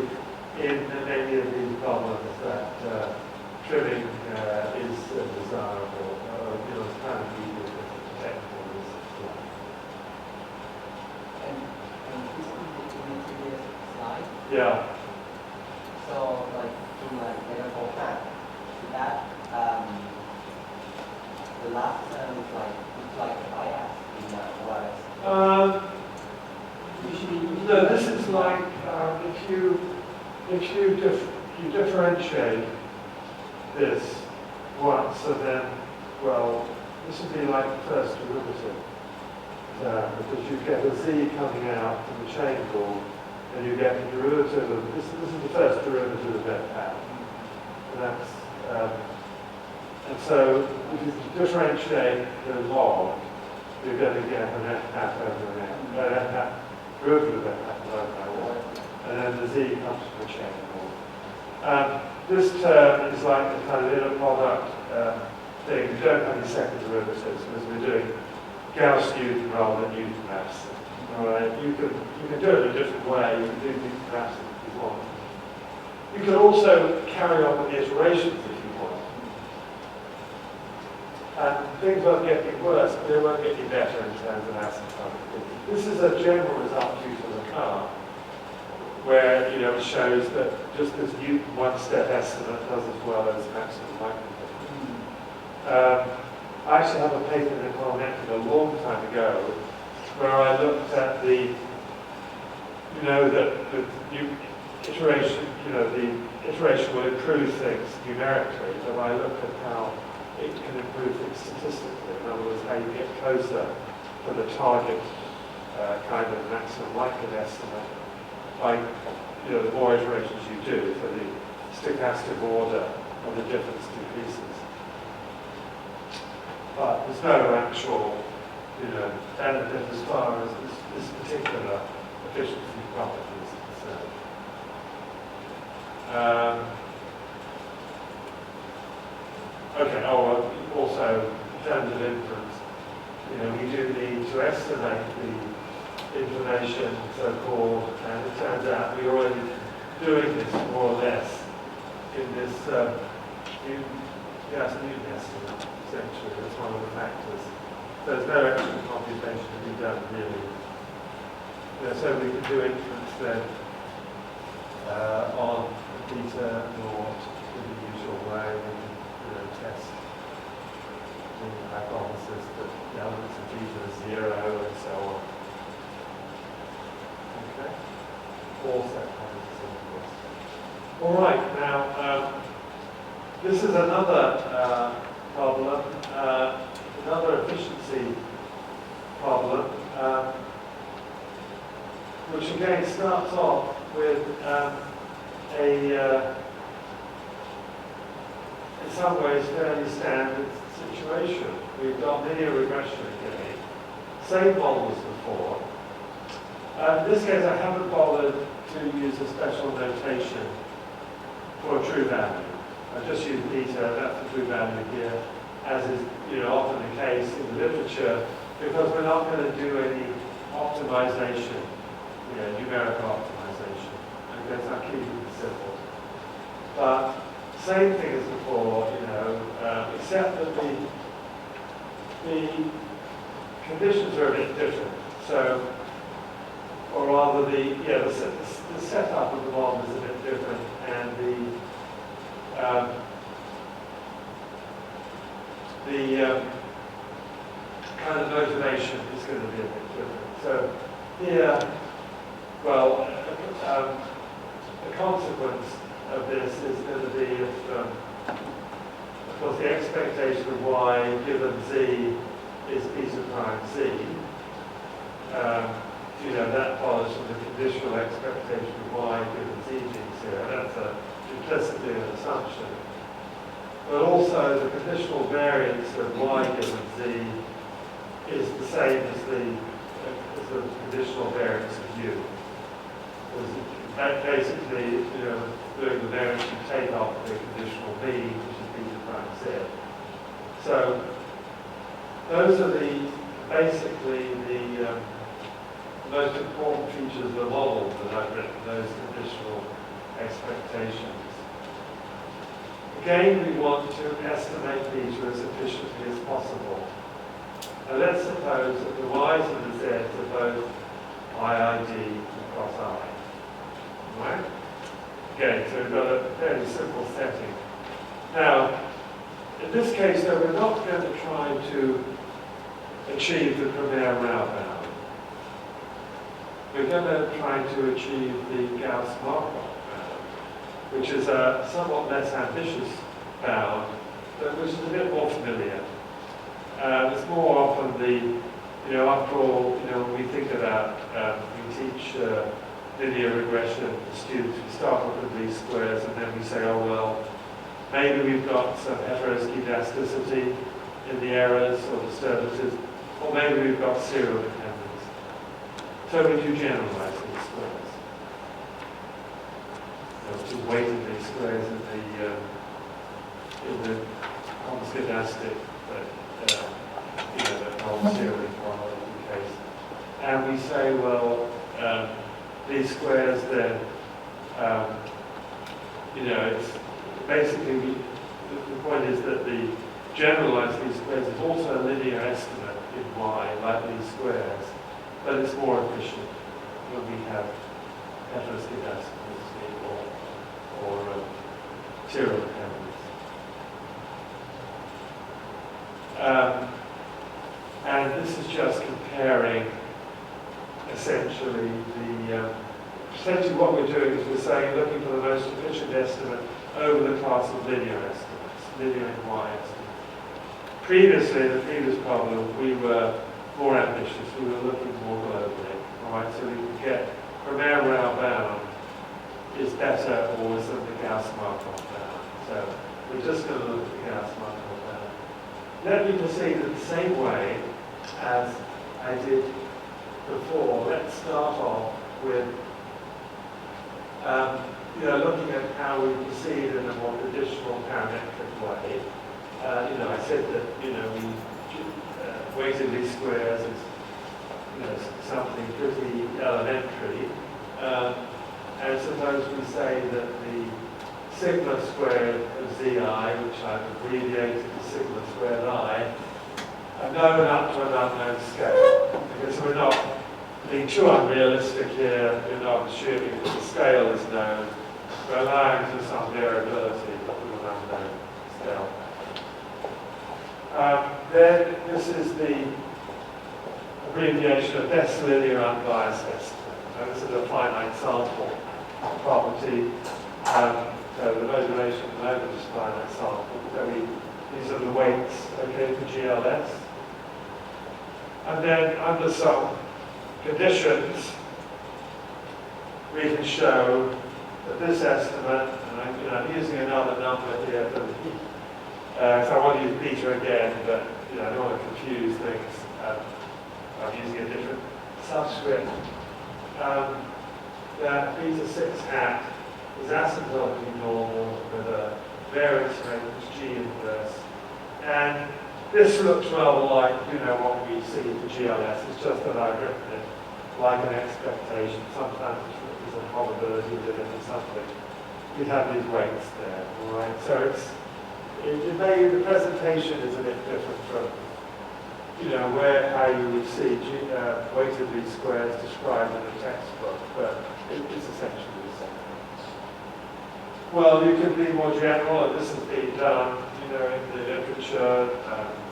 in many of these problems that trimming is desirable. It's kind of needed as a technical reason. And this is in the previous slide. Yeah. So in data format, that the last term is like a bias in OS. No, this is like if you differentiate this once, and then this would be like the first derivative, because you get a z coming out from the chain rule, and you get the derivative of this is the first derivative of that path. And that's and so if you differentiate the log, you're going to get an f hat over an f hat derivative of f hat divided by 1, and then the z comes from the chain rule. This term is like the kind of inner product thing. We don't have any second derivatives because we're doing Gauss-Newton rather than Newton-Raphson. All right, you can do it in a different way. You can do Newton-Raphson if you want. You can also carry on with the iterations if you want. And things won't get any worse, but they won't get any better in terms of asymptotic. This is a general result due to the car, where it shows that just this Newton one-step estimate does as well as maximum likelihood. I actually have a paper in Econometrics a long time ago where I looked at the iteration, the iteration will improve things numerically, but I looked at how it can improve things statistically. In other words, how you get closer to the target kind of maximum likelihood estimate by the more iterations you do for the stochastic order of the difference decreases. But there's no actual benefit as far as this particular efficiency property is concerned. Okay, also in terms of inference, we do need to estimate the information, so-called, and it turns out we're already doing this more or less in this Newton estimate, essentially. That's one of the factors. There's no extra computation to be done, really. So we can do inference then on beta naught in the usual way. We can test the hypothesis that the elements of beta are 0 and so on. Okay? All set points in this. All right, now this is another problem, another efficiency problem, which again starts off with in some ways, fairly standard situation. We've got linear regression again, same model as before. In this case, I haven't bothered to use a special notation for a true value. I just use beta, that's the true value here, as is often the case in the literature, because we're not going to do any optimization, numerical optimization. I guess I'm keeping it simple. But same thing as before, except that the conditions are a bit different. So, or rather, the setup of the model is a bit different, and the kind of motivation is going to be a bit different. So here, well, the consequence of this is going to be of course, the expectation of y given z is beta prime z. That follows from the conditional expectation of y given z being 0. That's implicitly an assumption. But also the conditional variance of y given z is the same as the conditional variance of u. That basically, doing the variance you take off the conditional b, which is beta prime z. So those are basically the most important features of the model that I've written, those conditional expectations. Again, we want to estimate beta as efficiently as possible. And let's suppose that the y's and the z's are both IID across I. Right? Again, so we've got a fairly simple setting. Now, in this case, though, we're not going to try to achieve the Premier-Rao bound. We're going to try to achieve the Gauss-Markov bound, which is a somewhat less ambitious bound, but which is a bit more familiar. It's more often after all, when we think about, we teach linear regression to students, we start off with least squares, and then we say, oh well, maybe we've got some heteroskedasticity in the errors or disturbances, or maybe we've got serial dependence. So we do generalize these squares. To weighted least squares in the homoskedastic, but the non-serial inequality case. And we say, well, these squares then, it's basically, the point is that the generalized least squares is also a linear estimate in y, like these squares, but it's more efficient when we have heteroskedasticity or serial dependence. And this is just comparing essentially essentially what we're doing is we're saying, looking for the most efficient estimate over the class of linear estimates, linear and y estimates. Previously, in the previous problem, we were more ambitious. We were looking more globally. All right, so we could get from air-rail bound is better or is the Gauss-Markov bound. So we're just going to look at the Gauss-Markov bound. Let me proceed in the same way as I did before. Let's start off with looking at how we proceed in a more traditional parametric way. I said that we weighted least squares is something pretty elementary. And suppose we say that the sigma squared of zi, which I've abbreviated to sigma squared I, are known up to an unknown scale. Because we're not being too unrealistic here, we're not assuming that the scale is known, we're allowing for some variability to an unknown scale. Then this is the abbreviation of best linear unbiased estimate. Now this is a finite sample property. So the motivation at the moment is finite sample. So these are the weights, okay, for GLS. And then under some conditions, we can show that this estimate, and I'm using another number here for the heat. So I want to use beta again, but I don't want to confuse things. I'm using a different subscript. That beta 6 hat is asymptotically normal with a variance rate which G inverse. And this looks rather like, what we see for GLS. It's just that I've written it like an expectation. Sometimes it's a probability limit or something. You'd have these weights there, all right? So the presentation is a bit different from, how you would see weighted least squares described in a textbook, but it's essentially the same. Well, you can be more general, and this has been done, in the literature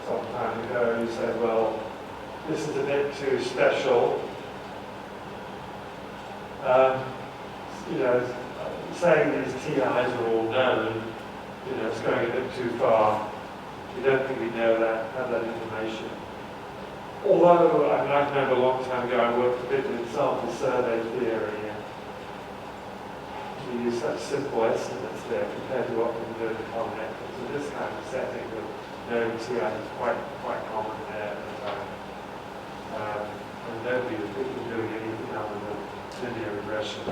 some time ago. You say, well, this is a bit too special. Saying these TIs are all known, it's going a bit too far. We don't think we know that, have that information. Although, I remember a long time ago, I worked a bit with sample survey theory, and we use such simple estimates there compared to what we do in econometrics. So this kind of setting with knowing TI is quite common there at the time. And nobody was thinking of doing anything other than linear regression.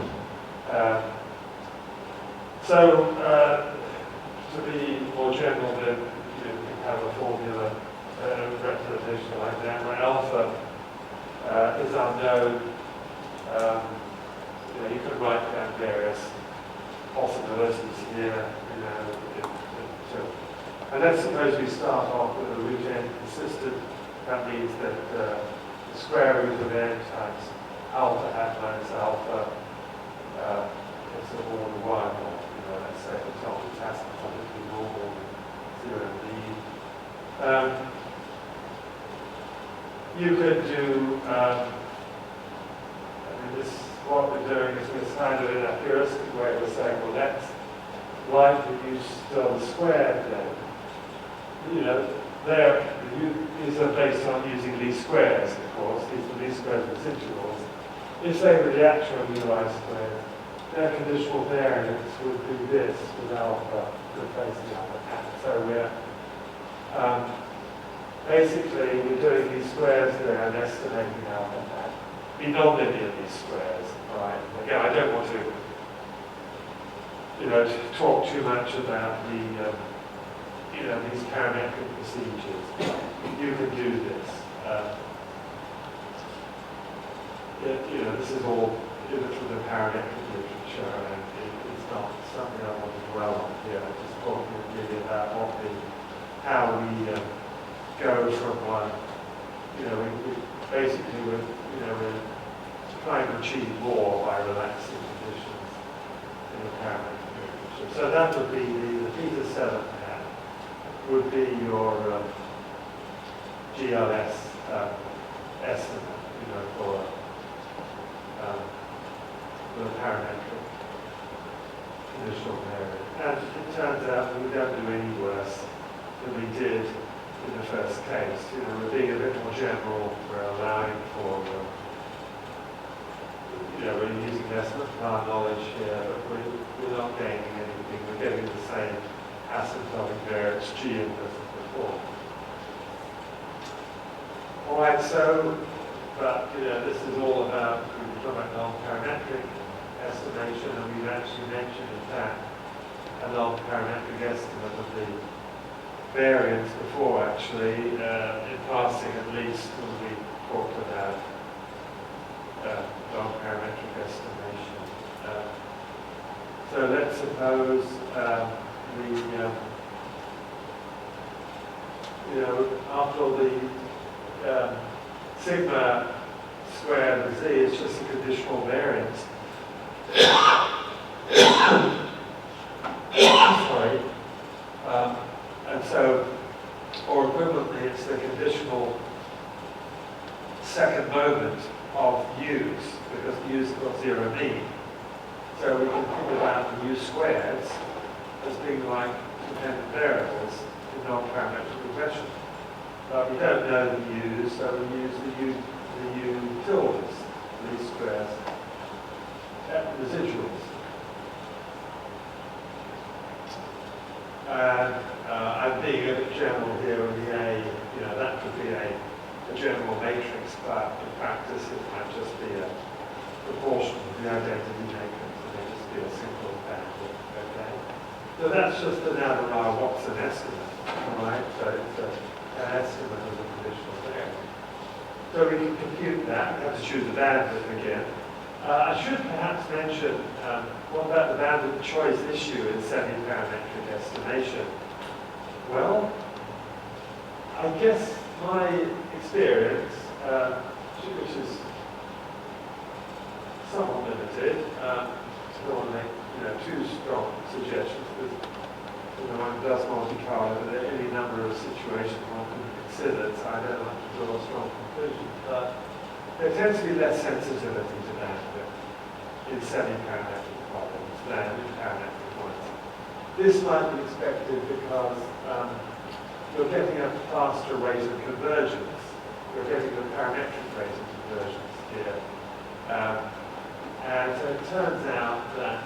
To be more general, then you can have a formula, representation like that, where alpha is unknown. You can write down various possibilities here. And let's suppose we start off with a root n consistent. That means that the square root of n times alpha hat minus alpha is a more than 1, or let's say for example it's asymptotically normal with 0 d. You could do, what we're doing is we're kind of in a heuristic way, we're saying, well, that's like reduce still the squared then. These are based on using least squares, of course. These are least squares residuals. If they were the actual realized squares, their conditional variance would be this with alpha replacing alpha hat. So we're basically we're doing these squares there and estimating alpha hat. Be nonlinear these squares, right? Again, I don't want to talk too much about the these parametric procedures. You can do this. This is all from the parametric literature, and it's not something I want to dwell on here. I'm just talking really about how we go from one. We basically we're trying to achieve more by relaxing conditions in the parametric literature. So that would be the beta 7 hat would be your GLS estimate, for the parametric conditional variance. And it turns out that we don't do any worse than we did in the first case. We're being a bit more general. We're allowing for, we're using less of our knowledge here, but we're not gaining anything. We're getting the same asymptotic variance G inverse as before. All right, so, but this is all about, we're talking about non-parametric estimation, and we've actually mentioned, in fact, a non-parametric estimate of the variance before, actually, in passing at least, when we talked about non-parametric estimation. So let's suppose after the sigma squared of z is just a conditional variance. Sorry. And so, or equivalently, it's the conditional second moment of u's, because u's got zero mean. So we can think about the u squareds as being like dependent variables in non-parametric regression. But we don't know the u's, so we use the u tildes, these squares, at residuals. And I'm being a bit general here in the A, that could be a general matrix, but in practice it might just be a proportion of the identity matrix, and may just be a simple bandwidth, okay? So that's just an Adler-Watson estimate, all right? So it's an estimate of the conditional variance. So we can compute that. We have to choose the bandwidth again. I should perhaps mention what about the bandwidth choice issue in semi-parametric estimation? Well, I guess my experience, which is somewhat limited, I don't want to make too strong suggestions, because one does Monte-Carlo, but there are any number of situations one can consider, so I don't like to draw strong conclusions. But there tends to be less sensitivity to bandwidth in semi-parametric problems than in parametric ones. This might be expected because you're getting a faster rate of convergence. You're getting a parametric rate of convergence here. And so it turns out that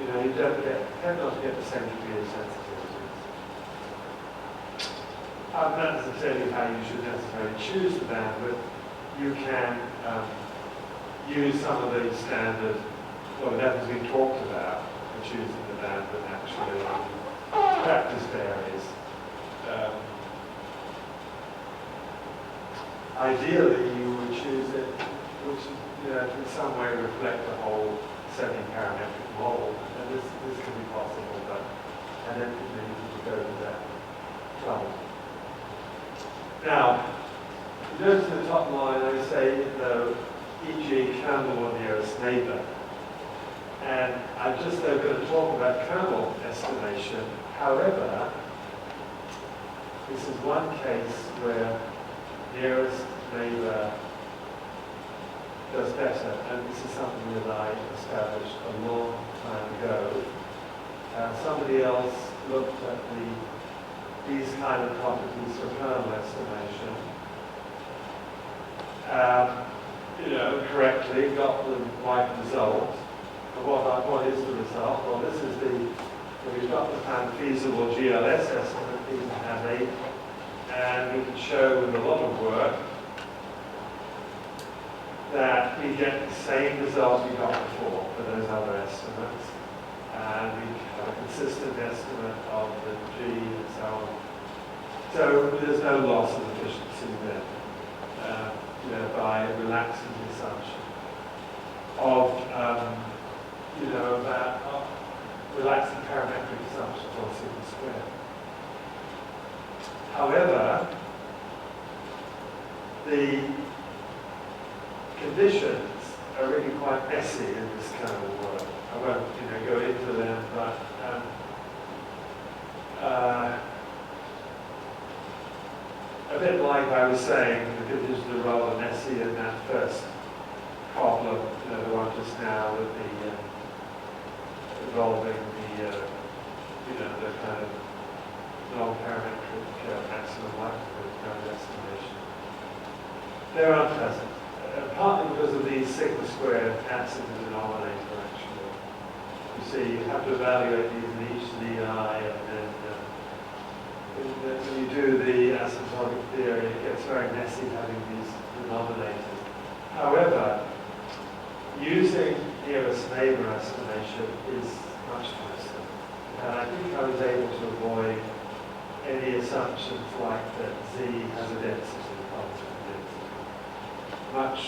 you tend not to get the same degree of sensitivity. That doesn't tell you how you should necessarily choose the bandwidth. You can use some of the standard, methods we talked about for choosing the bandwidth actually. Practice varies. Ideally, you would choose it which in some way reflect the whole semi-parametric model, and this can be possible, but I don't think many people go to that trouble. Now, notice in the top line I say e.g. kernel or nearest neighbor, and I'm just going to talk about kernel estimation. However, this is one case where nearest neighbor does better, and this is something that I established a long time ago. Somebody else looked at these kind of properties for kernel estimation. Correctly got the right result. And what is the result? Well, this is we've got the kind of feasible GLS estimate, these have 8, and we can show with a lot of work that we get the same result we got before for those other estimates, and we have a consistent estimate of the G and so on. So there's no loss of efficiency there, by relaxing the assumption of, about relaxing parametric assumptions on sigma squared. However, the conditions are really quite messy in this kind of work. I won't, go into them, but a bit like I was saying, the conditions are rather messy in that first problem, the one just now with the involving the kind of non-parametric maximum likelihood kind of estimation. They're unpleasant, partly because of these sigma squared acts in the denominator actually. You see, you have to evaluate these in each di, and then when you do the asymptotic theory, it gets very messy having these denominators. However, using nearest neighbor estimation is much nicer. And I think I was able to avoid any assumptions like that Z has a density, constant density. Much,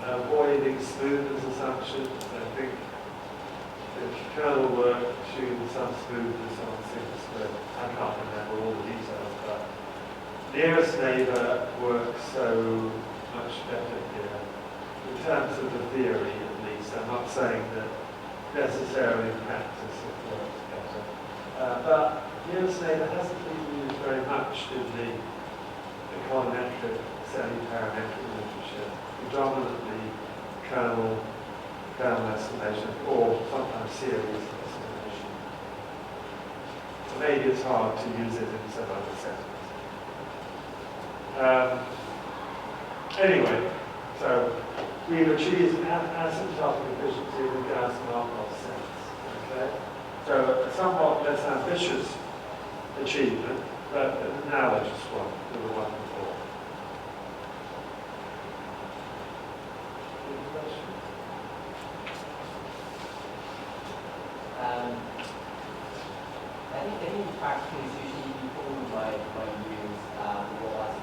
avoiding smoothness assumptions. I think the kernel work showed some smoothness on sigma squared. I can't remember all the details, but nearest neighbor works so much better here. In terms of the theory, at least, I'm not saying that necessarily in practice it works better. But nearest neighbor hasn't been used very much in the econometric, semiparametric literature, predominantly kernel estimation, or sometimes series estimation. So maybe it's hard to use it in some other settings. Anyway, so we've achieved asymptotic efficiency in the Gauss-Markov sense. Okay? So a somewhat less ambitious achievement, but an analogous one to the one before. Any questions? I think practically usually people might use what was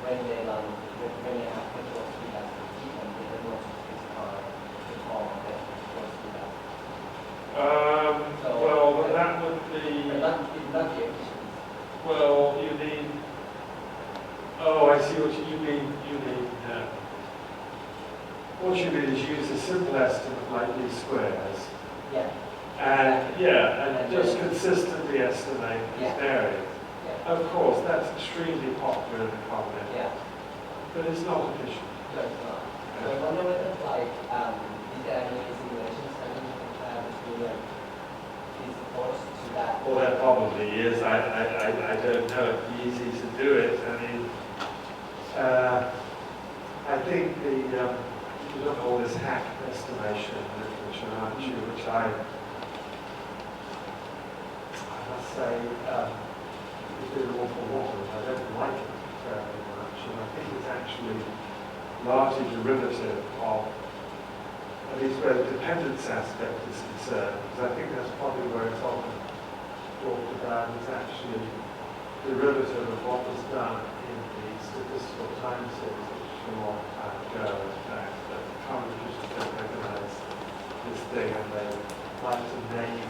when they have control speed as the key and they don't want to specify the form that control speed as. Well, that would be. It's not the efficiency. Well, you mean. Oh, I see what you mean. What you mean is use a simple estimate like these squares. Yeah. And just consistently estimate these variance. Yeah. Of course, that's extremely popular in the comment. Yeah. But it's not efficient. No, it's not. So I wonder whether, is there any simulations between these opposed to that? Well, there probably is. I don't know. It'd be easy to do it. I mean, I think you look at all this hack estimation literature, aren't you? Which I must say, is an awful lot of it. I don't like it very much, and I think it's actually largely derivative of, at least where the dependence aspect is concerned, because I think that's probably where it's often talked about, is actually derivative of what was done in the statistical time series, which is a long time ago, in fact, but competitions don't recognize this thing, and they like to name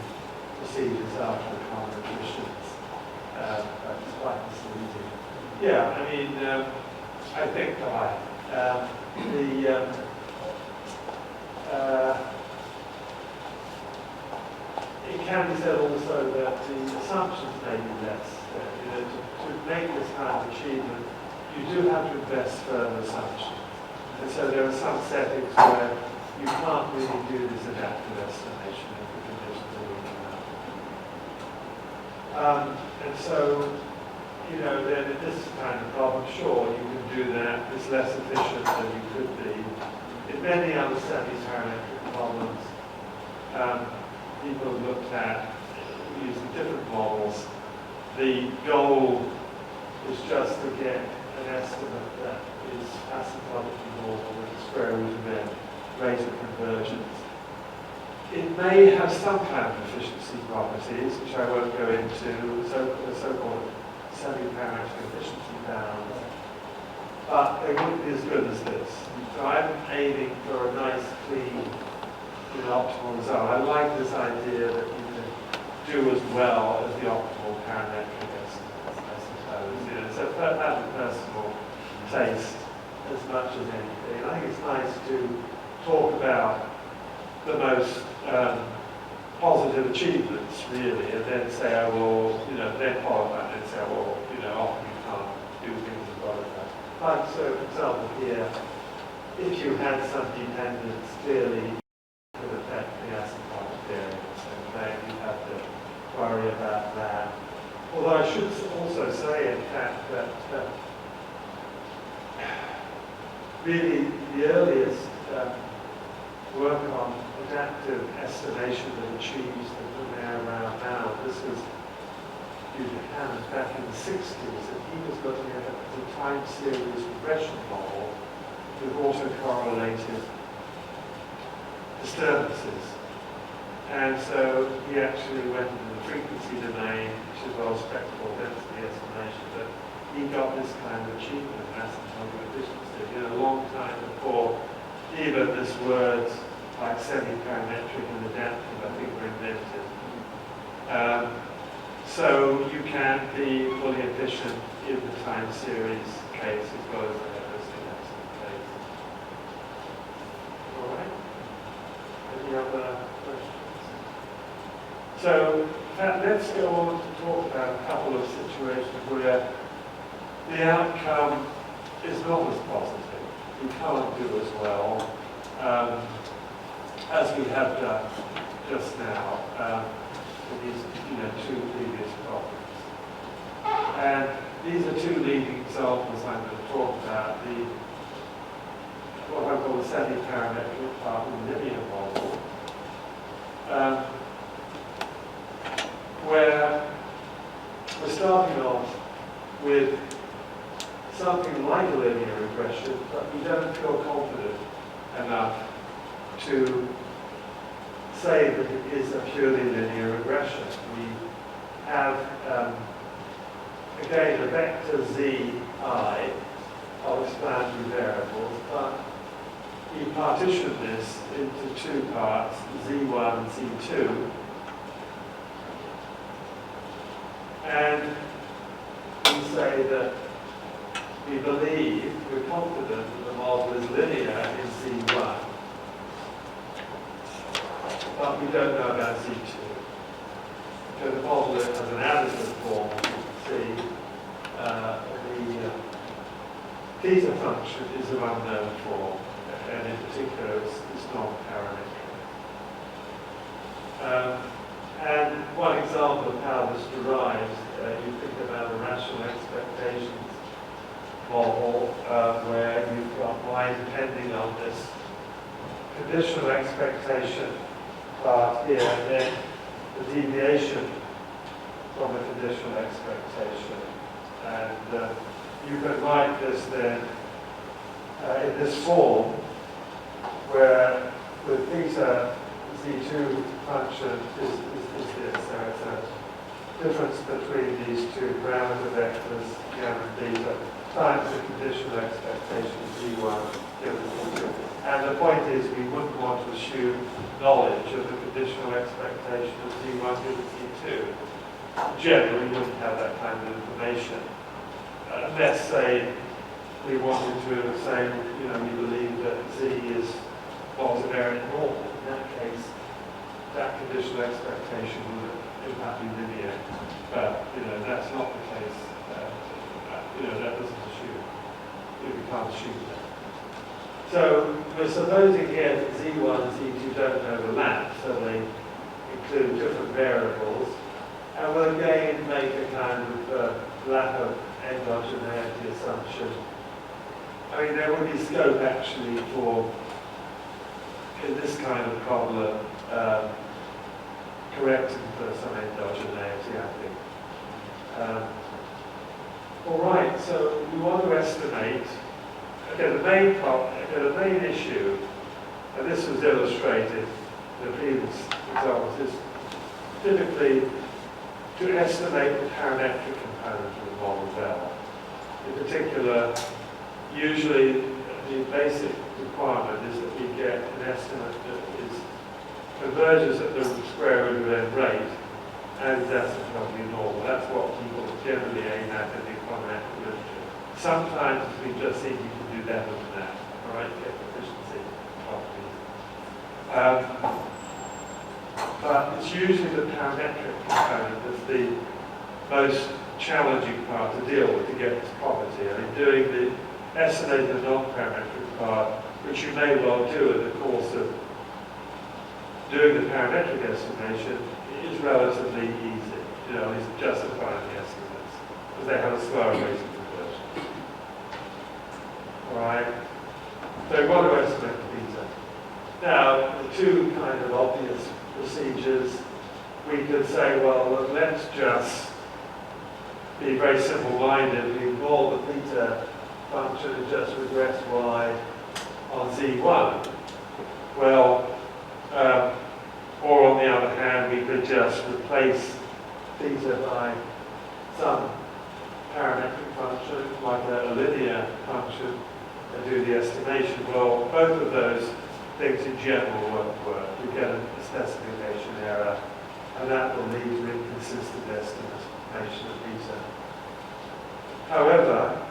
procedures after the econometricians. That's quite misleading. Yeah, I mean, I think it can be said also that the assumptions may be less. To make this kind of achievement, you do have to invest further assumptions. And so there are some settings where you can't really do this adaptive estimation if the conditions are weak enough. And so, then in this kind of problem, sure, you can do that. It's less efficient than you could be. In many other semiparametric problems, people have looked at using different models. The goal is just to get an estimate that is asymptotically normal with the square root of n rate of convergence. It may have some kind of efficiency properties, which I won't go into, the so-called semiparametric efficiency bounds, but they wouldn't be as good as this. So I'm aiming for a nice, clean, optimal result. I like this idea that you can do as well as the optimal parametric estimates, I suppose. So that's a personal taste as much as anything. I think it's nice to talk about the most positive achievements, really, and then say, then follow that and say, often you can't do things as well as that. Like, so, for example, here, if you had some dependence, clearly it could affect the asymptotic variance, and then you have to worry about that. Although really the earliest work on adaptive estimation that achieves the linear round now. This was due to Hammond back in the 60s, and he was looking at the time series regression model with autocorrelated disturbances. And so he actually went into the frequency domain, which is well spectral density estimation, but he got this kind of achievement of asymptotic efficiency in a long time before even this words like semiparametric and adaptive, I think, were invented. So you can be fully efficient in the time series case as well as the holistic accident case. All right? Any other questions? So let's go on to talk about a couple of situations where the outcome is not as positive. You can't do as well as we have done just now in these two previous problems. And these are two leading examples I'm going to talk about. What I call the semi-parametric part of the linear model, where we're starting off with something like a linear regression, but we don't feel confident enough to say that it is a purely linear regression. We have, again, a vector zi of explanatory variables, but we partition this into two parts, z1 and z2, and we say that we believe, we're confident that the model is linear in z1, but we don't know about z2. So the model has an additive form, you can see. The theta function is an unknown form, and in particular it's non-parametric. And one example of how this derives, you think about a rational expectations model where you've got y depending on this conditional expectation part here, and then the deviation from the conditional expectation. And you can write this then in this form, where with theta z2 function is this. So it's a difference between these two parameter vectors, gamma and theta, times the conditional expectation z1 given z2. And the point is, we wouldn't want to assume knowledge of the conditional expectation of z1 given z2. Generally, we wouldn't have that kind of information. Unless, say, we wanted to say, we believe that z is multivariate normal. In that case, that conditional expectation would in fact be linear. But, that's not the case. That doesn't assume. We can't assume that. So we're supposing here that z1 and z2 don't overlap, so they include different variables. And we'll again make a kind of lack of endogeneity assumption. I mean, there would be scope actually for, in this kind of problem, correcting for some endogeneity, I think. All right, so we want to estimate. Okay, the main issue, and this was illustrated in the previous examples, is typically to estimate the parametric component of the model well. In particular, usually the basic requirement is that we get an estimate that converges at the square root of n rate and is asymptotically normal. That's what people generally aim at in the econometric literature. Sometimes we just think you can do better than that, all right, get efficiency properties. But it's usually the parametric component that's the most challenging part to deal with to get this property. I mean, doing the estimating the non-parametric part, which you may well do in the course of doing the parametric estimation, is relatively easy. It's justifying the estimates, because they have a slower rate of conversion. All right. So we want to estimate theta. Now, the two kind of obvious procedures, we could say, well, look, let's just be very simple-minded. We ignore the theta function and just regress y on z1. Well, or on the other hand, we could just replace theta by some parametric function, like a linear function, and do the estimation. Well, both of those things in general won't work. You get a specification error, and that will lead to inconsistent estimation of theta. However,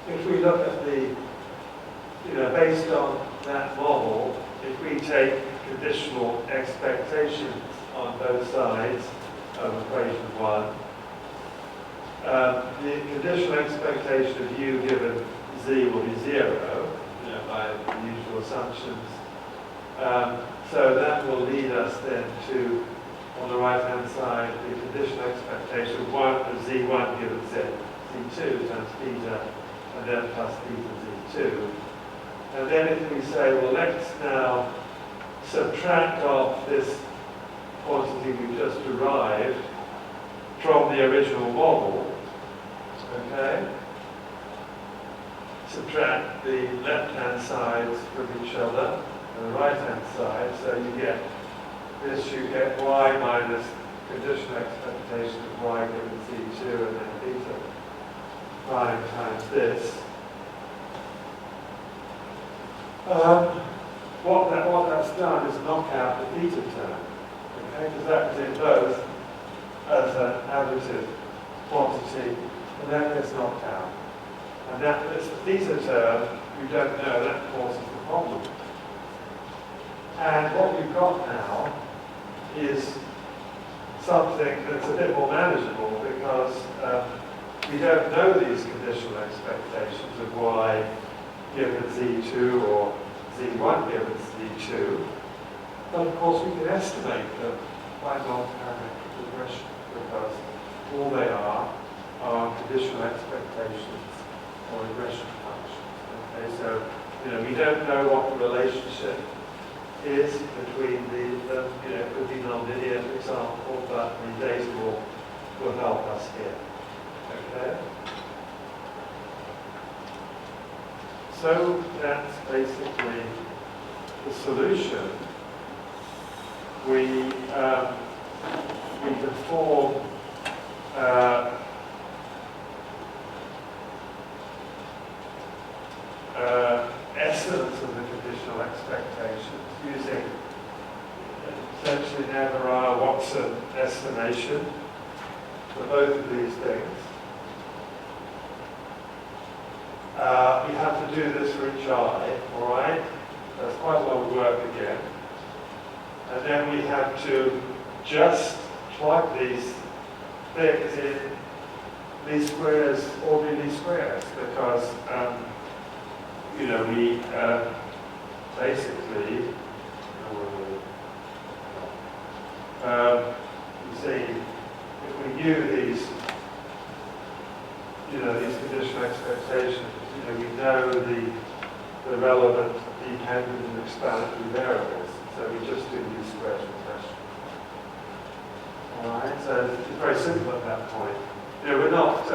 if we look at the, based on that model, if we take conditional expectations on both sides of equation 1, the conditional expectation of u given z will be 0, by the usual assumptions. So that will lead us then to, on the right-hand side, the conditional expectation of z1 given z2 times theta, and then plus theta z2. And then if we say, well, let's now subtract off this quantity we just derived from the original model, okay? Subtract the left-hand sides from each other and the right-hand side, so you get this, you get y minus conditional expectation of y given z2 and then theta prime times this. What that's done is knock out the theta term, okay? Because that was in both as an additive quantity, and that gets knocked out. And that is the theta term, you don't know, that causes the problem. And what we've got now is something that's a bit more manageable because we don't know these conditional expectations of y given z2 or z1 given z2. But of course we can estimate them by non-parametric regression because all they are conditional expectations or regression functions. Okay, so we don't know what the relationship is between them. It could be non-linear, for example, but the data will help us here. Okay. So that's basically the solution. We can form estimates of the conditional expectations using essentially Navarro-Watson estimation for both of these things. We have to do this for each eye, all right? That's quite a lot of work again. And then we have to just plug these things in least squares, ordinary least squares, because we basically, you see, if we knew these, these conditional expectations, we know the relevant dependent and explanatory variables, so we just do least squares regression. All right, so it's very simple at that point. We're not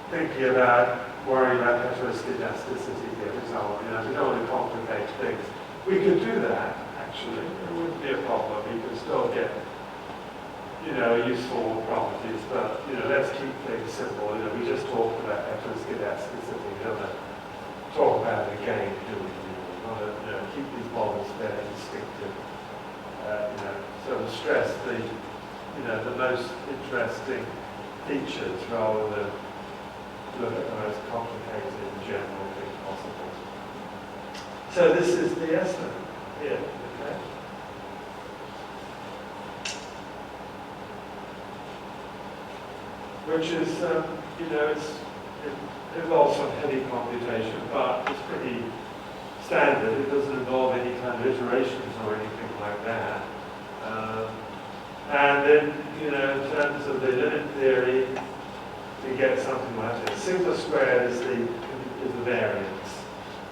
thinking about worrying about heteroskedasticity here, for example. We don't want to complicate things. We could do that, actually. It wouldn't be a problem. We could still get, useful properties, but, let's keep things simple. We just talked about heteroskedasticity. We don't want to talk about it again, do we? We want to keep these models fairly distinctive. Sort of stress the most interesting features rather than look at the most complicated and general thing possible. So this is the estimate here, okay? Which is, it involves some heavy computation, but it's pretty standard. It doesn't involve any kind of iterations or anything like that. And then, in terms of the limit theory, we get something like this. Sigma squared is the is the variance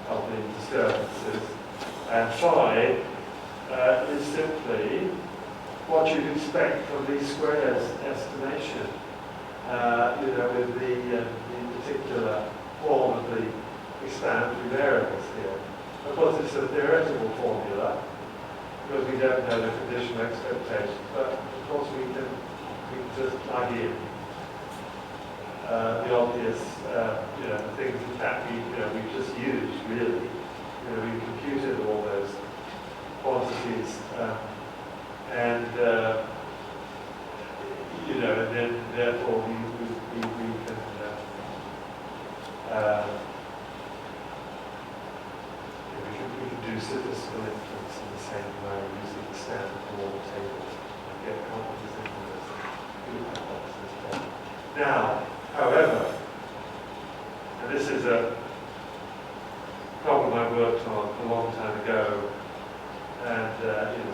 of the disturbances. And phi is simply what you'd expect from least squares estimation, with the particular form of the explanatory variables here. Of course, it's a theoretical formula because we don't know the conditional expectations, but of course we can just plug in the obvious, the things that we just used really. We computed all those quantities, and then therefore we can do statistical inference in the same way using the standard normal tables and get confidence intervals, do hypothesis test. Now, however, and this is a problem I worked on a long time ago, and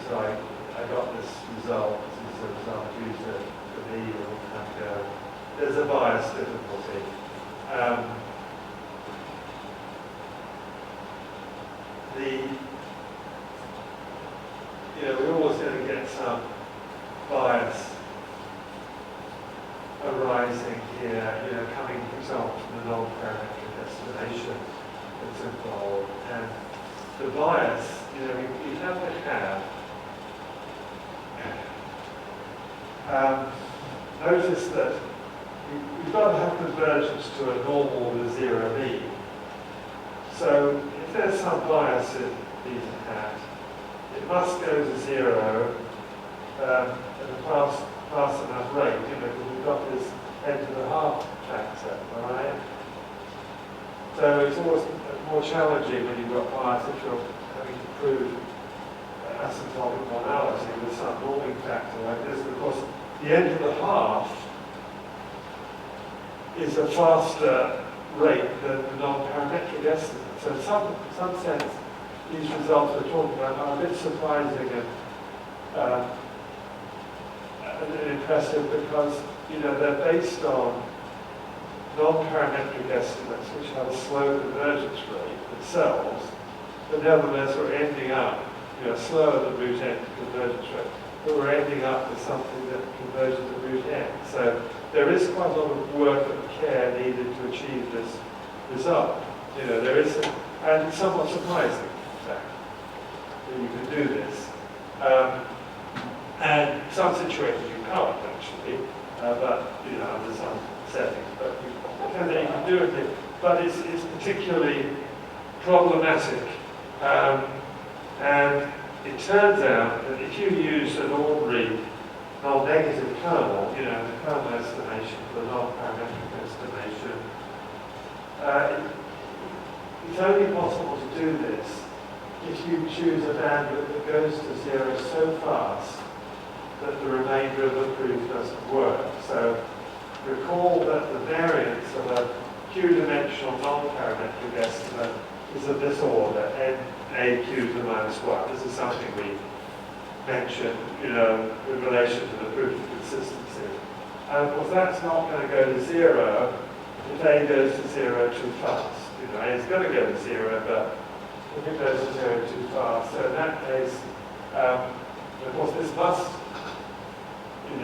so I got this result. This is a result due to me a long time ago. There's a bias difficulty. We're always going to get some bias arising here, coming, for example, from the non-parametric estimation that's involved. And the bias, we have to have, notice that we've got to have convergence to a normal with a zero mean. So if there's some bias in beta hat, it must go to zero at a fast enough rate, because we've got this n to the half factor, all right? So it's always more challenging when you've got bias if you're having to prove asymptotic normality with some norming factor like this, because the n to the half is a faster rate than the non-parametric estimate. So in some sense, these results we're talking about are a bit surprising and impressive because, they're based on non-parametric estimates which have a slow convergence rate themselves, but nevertheless we're ending up, slower than root n convergence rate, but we're ending up with something that converges to root n. So there is quite a lot of work and care needed to achieve this result. There is, and it's somewhat surprising, in fact, that you can do this. And some situations you can't actually, but under some settings. But you can do it. But it's particularly problematic. And it turns out that if you use an ordinary non-negative kernel, the kernel estimation for the non-parametric estimation, it's only possible to do this if you choose a bandwidth that goes to zero so fast that the remainder of the proof doesn't work. So recall that the variance of a q-dimensional non-parametric estimate is of this order, n a q to the minus 1. This is something we mentioned, in relation to the proof of consistency. And of course, that's not going to go to zero if a goes to zero too fast. A is going to go to zero, but if it goes to zero too fast, so in that case, of course, this must, we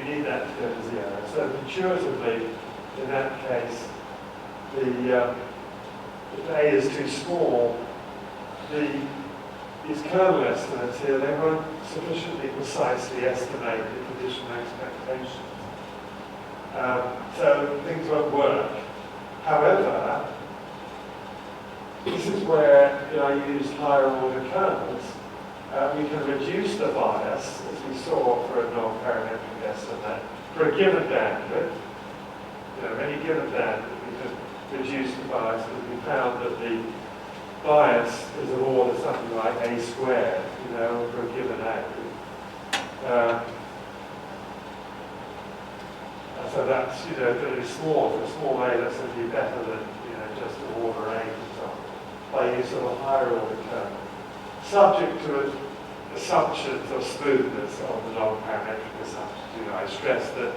need that to go to zero. So intuitively, in that case, if a is too small, these kernel estimates here, they won't sufficiently precisely estimate the conditional expectations. So things won't work. However, this is where I use higher order kernels. We can reduce the bias, as we saw for a non-parametric estimate, for a given bandwidth. Any given bandwidth, we can reduce the bias because we found that the bias is of order something like a squared, for a given a. So that's, very small. For a small a, that's going to be better than, just an order a, for example, by use of a higher order kernel. Subject to assumptions of smoothness of the non-parametric assumptions. I stress that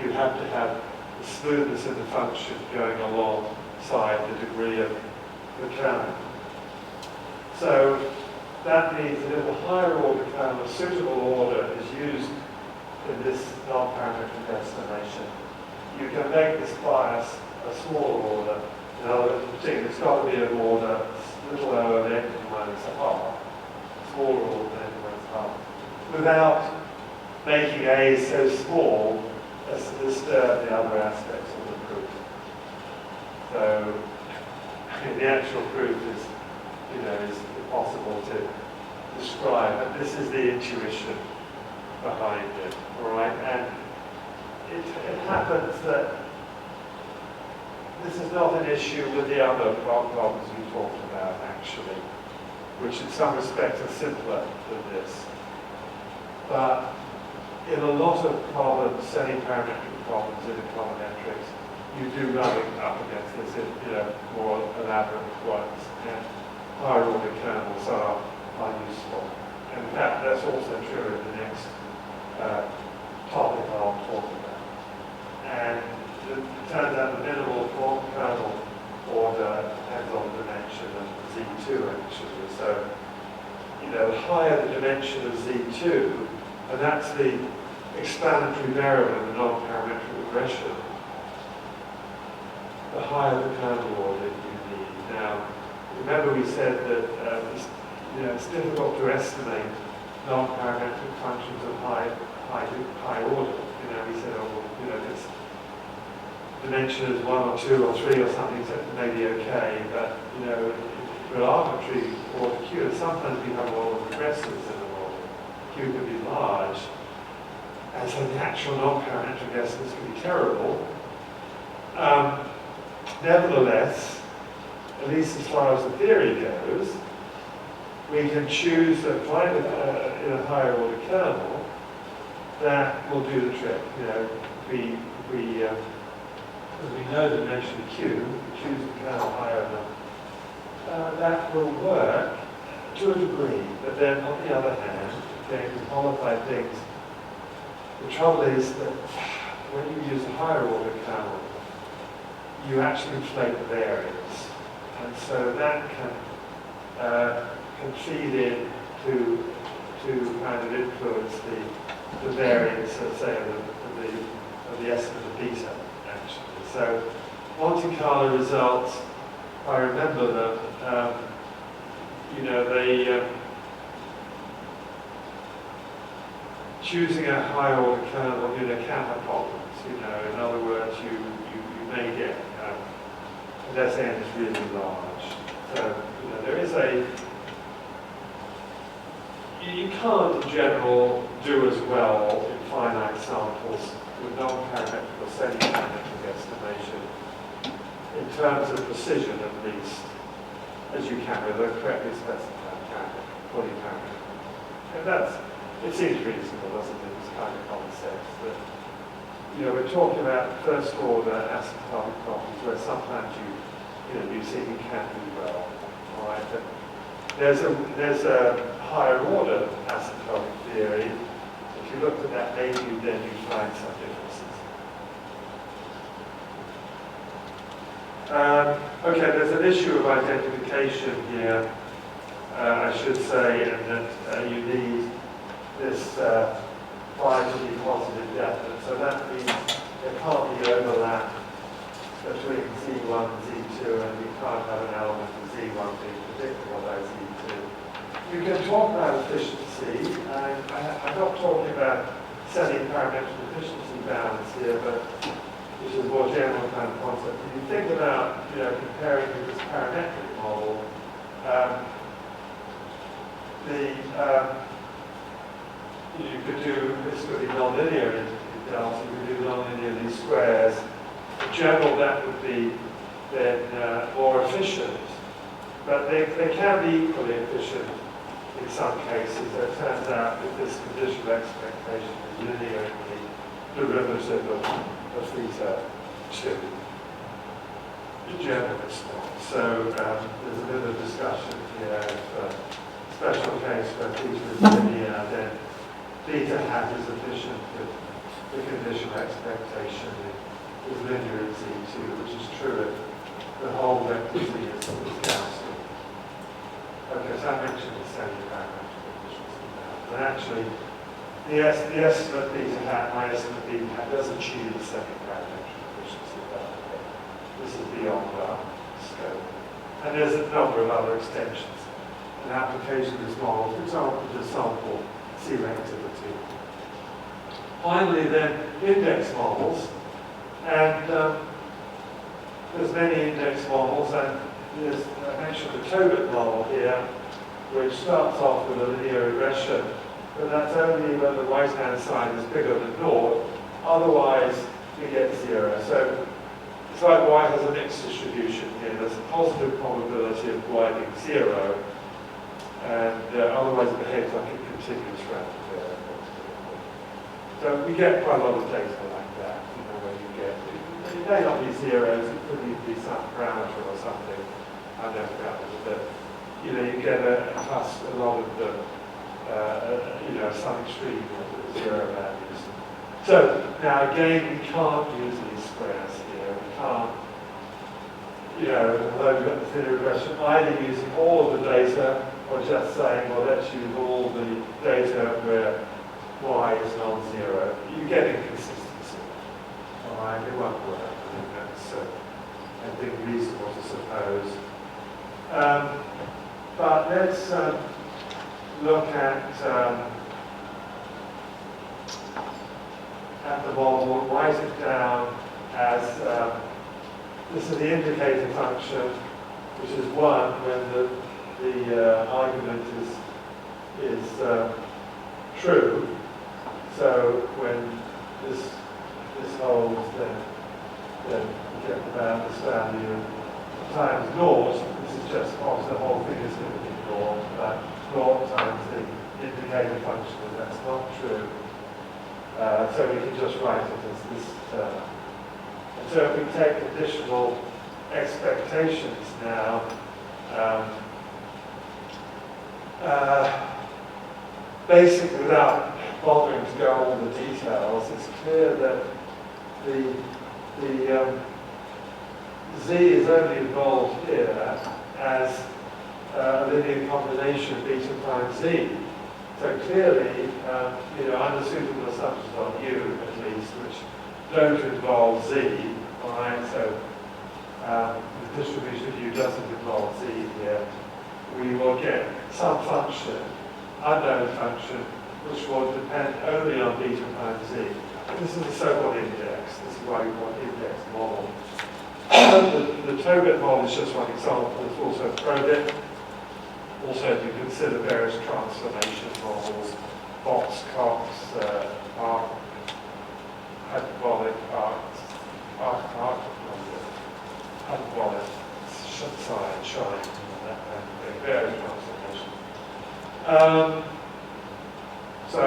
you have to have the smoothness of the function going alongside the degree of the kernel. So that means that if a higher order kernel, a suitable order, is used in this non-parametric estimation, you can make this bias a smaller order. In other words, it's got to be an order little o of n minus a half, smaller order than n minus half, without making a so small as to disturb the other aspects of the proof. So the actual proof is, is impossible to describe, but this is the intuition behind it, all right? And it happens that this is not an issue with the other problems we talked about, actually, which in some respects are simpler than this. But in a lot of problems, semi-parametric problems in econometrics, you do run up against this, more elaborate ones, and higher order kernels are useful. And in fact, that's also true in the next topic I'll talk about. And it turns out the minimal kernel order depends on the dimension of Z2 actually. So, the higher the dimension of Z2, and that's the explanatory variable in the non-parametric regression, the higher the kernel order you need. Now, remember we said that it's difficult to estimate non-parametric functions of high order. We said, if it's dimension is 1 or 2 or 3 or something, so maybe okay, but with arbitrary order Q, sometimes we have a lot of regressors in the order. Q could be large, and so the actual non-parametric estimates can be terrible. Nevertheless, at least as far as the theory goes, we can choose a climate in a higher order kernel that will do the trick. We know the dimension of Q, we choose the kernel higher enough. That will work to a degree, but then on the other hand, again, to qualify things, the trouble is that when you use a higher order kernel, you actually inflate the variance. And so that can feed in to kind of influence the variance, let's say, of the estimate of beta, actually. So Monte Carlo results, I remember them, they choosing a high order kernel, can have problems. In other words, you may get unless n is really large. So there is you can't in general do as well in finite samples with non-parametric or semi-parametric estimation in terms of precision at least, as you can with a correctly specified fully parametric. And it seems reasonable, doesn't it? It's kind of common sense that we're talking about first order asymptotic problems where sometimes you see you can do well. All right, but there's a higher order asymptotic theory. If you looked at that, maybe then you find some differences. Okay, there's an issue of identification here, I should say, and that you need this phi to be positive definite. So that means there can't be overlap between Z1 and Z2, and you can't have an element of Z1 being predictable by Z2. You can talk about efficiency, and I'm not talking about semi-parametric efficiency balance here, but which is a more general kind of concept. If you think about, comparing with this parametric model, you could do, this could be nonlinear in delta, you could do nonlinear least squares. In general, that would be then more efficient, but they can be equally efficient in some cases. It turns out that this conditional expectation is linear in the derivative of theta 2. In general, it's not. So there's a bit of discussion here. If a special case where theta is linear, then theta hat is efficient with the conditional expectation in is linear in Z2, which is true if the whole vector Z is Gaussian. Okay, so I mentioned the semiparametric efficiency now. And actually, the estimate beta hat, my estimate beta hat, does achieve the semiparametric efficiency. This is beyond our scope. And there's a number of other extensions. An application of this model, for example, to sample selectivity. Finally, then, index models. And there's many index models, and there's, I mentioned the Tobit model here, which starts off with a linear regression, but that's only when the right-hand side is bigger than naught. Otherwise, you get 0. So it's like y has a mixed distribution here. There's a positive probability of y being 0, and otherwise it behaves like a continuous random variable. So we get quite a lot of data like that, you know, where you get, it may not be zeros, it could even be some parameter or something, I never got it, but you know, you get a lot of the, you know, some extreme zero values. So now again, we can't use these squares here. We can't, you know, although we've got the linear regression, either using all of the data or just saying, well, let's use all the data where y is non-zero. You get inconsistency. All right, it won't work. I think that's reasonable to suppose. But let's look at the model, write it down as this is the indicator function, which is 1 when the argument is true. So when this holds, then you get about this value times naught. This is just obviously the whole thing is going to be naught, but naught times the indicator function, and that's not true. So we can just write it as this term. And so if we take additional expectations now, basically without bothering to go all the details, it's clear that the Z is only involved here as a linear combination beta prime Z. So clearly, you know, under suitable assumptions on U at least, which don't involve Z, all right? So the distribution of U doesn't involve Z here. We will get some function, unknown function, which will depend only on beta prime Z. This is the so-called index. This is why we want index model. The Tobit model is just one example. There's also Probit. Also, if you consider various transformation models, Fox-Cox, hyperbolic hyperbolic sine, shine, that kind of thing, various transformations. So,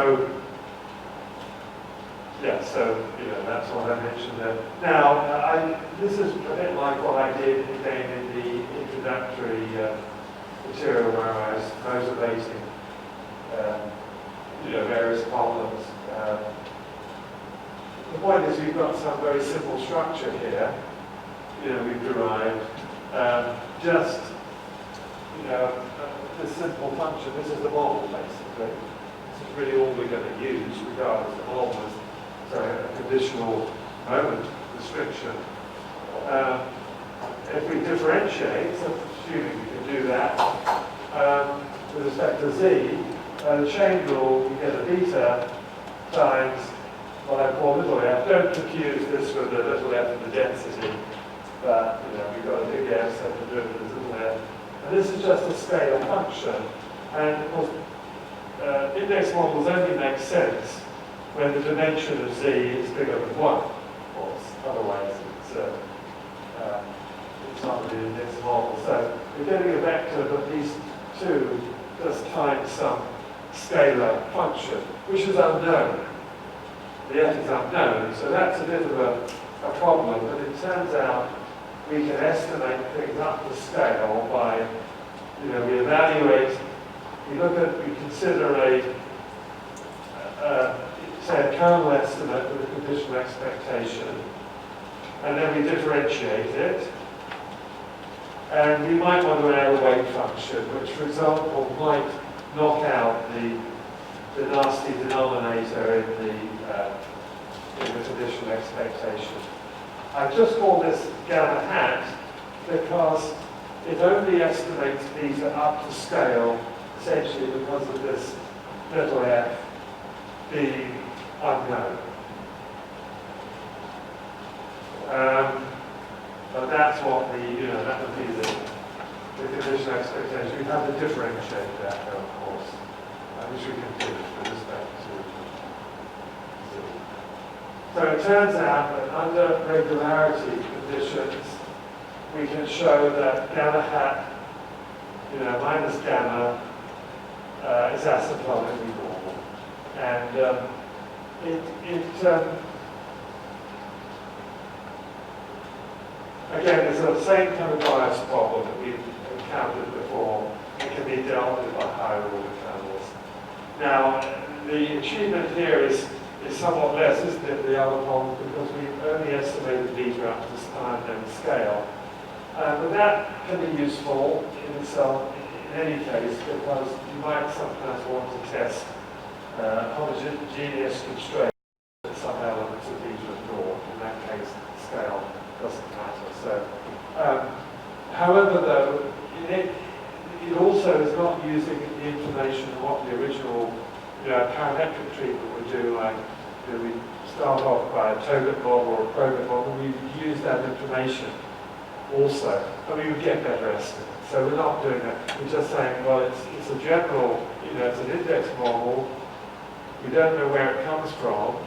yeah, so, you know, that's what I mentioned there. Now, this is a bit like what I did again in the introductory material where I was motivating, you know, various problems. The point is we've got some very simple structure here, you know, we've derived. Just, you know, this simple function, this is the model basically. This is really all we're going to use regardless of model is a conditional moment restriction. If we differentiate, so assuming we can do that, with respect to Z, the chain rule, we get a beta times what I call little f. Don't confuse this with the little f in the density, but you know, we've got a big f, so the derivative is little f. And this is just a scale function. And of course, index models only make sense when the dimension of Z is bigger than 1, of course. Otherwise, it's not really an index model. So we're getting a vector of at least 2 just times some scalar function, which is unknown. The f is unknown, so that's a bit of a problem, but it turns out we can estimate things up to scale by, you know, we evaluate, we consider say a kernel estimate with a conditional expectation, and then we differentiate it. And we might want to add a weight function, which, for example, might knock out the nasty denominator in the conditional expectation. I've just called this gamma hat because it only estimates beta up to scale, essentially because of this little f being unknown. But that's what that would be the conditional expectation. We have to differentiate that, of course, which we can do with respect to z. So it turns out that under regularity conditions, we can show that gamma hat, minus gamma, is asymptotically normal. And again, it's the same kind of bias problem that we've encountered before. It can be dealt with by higher order kernels. Now, the achievement here is somewhat less, isn't it, the other problem, because we've only estimated beta up to time and scale. But that can be useful in itself in any case, because you might sometimes want to test homogeneous constraints at some elements of beta and naught. In that case, scale doesn't matter. So, however, though, it also is not using the information of what the original parametric treatment would do, like we start off by a Togut model or a Probit model, and we use that information also, and we would get better estimates. So we're not doing that. We're just saying, well, it's a general, it's an index model. We don't know where it comes from.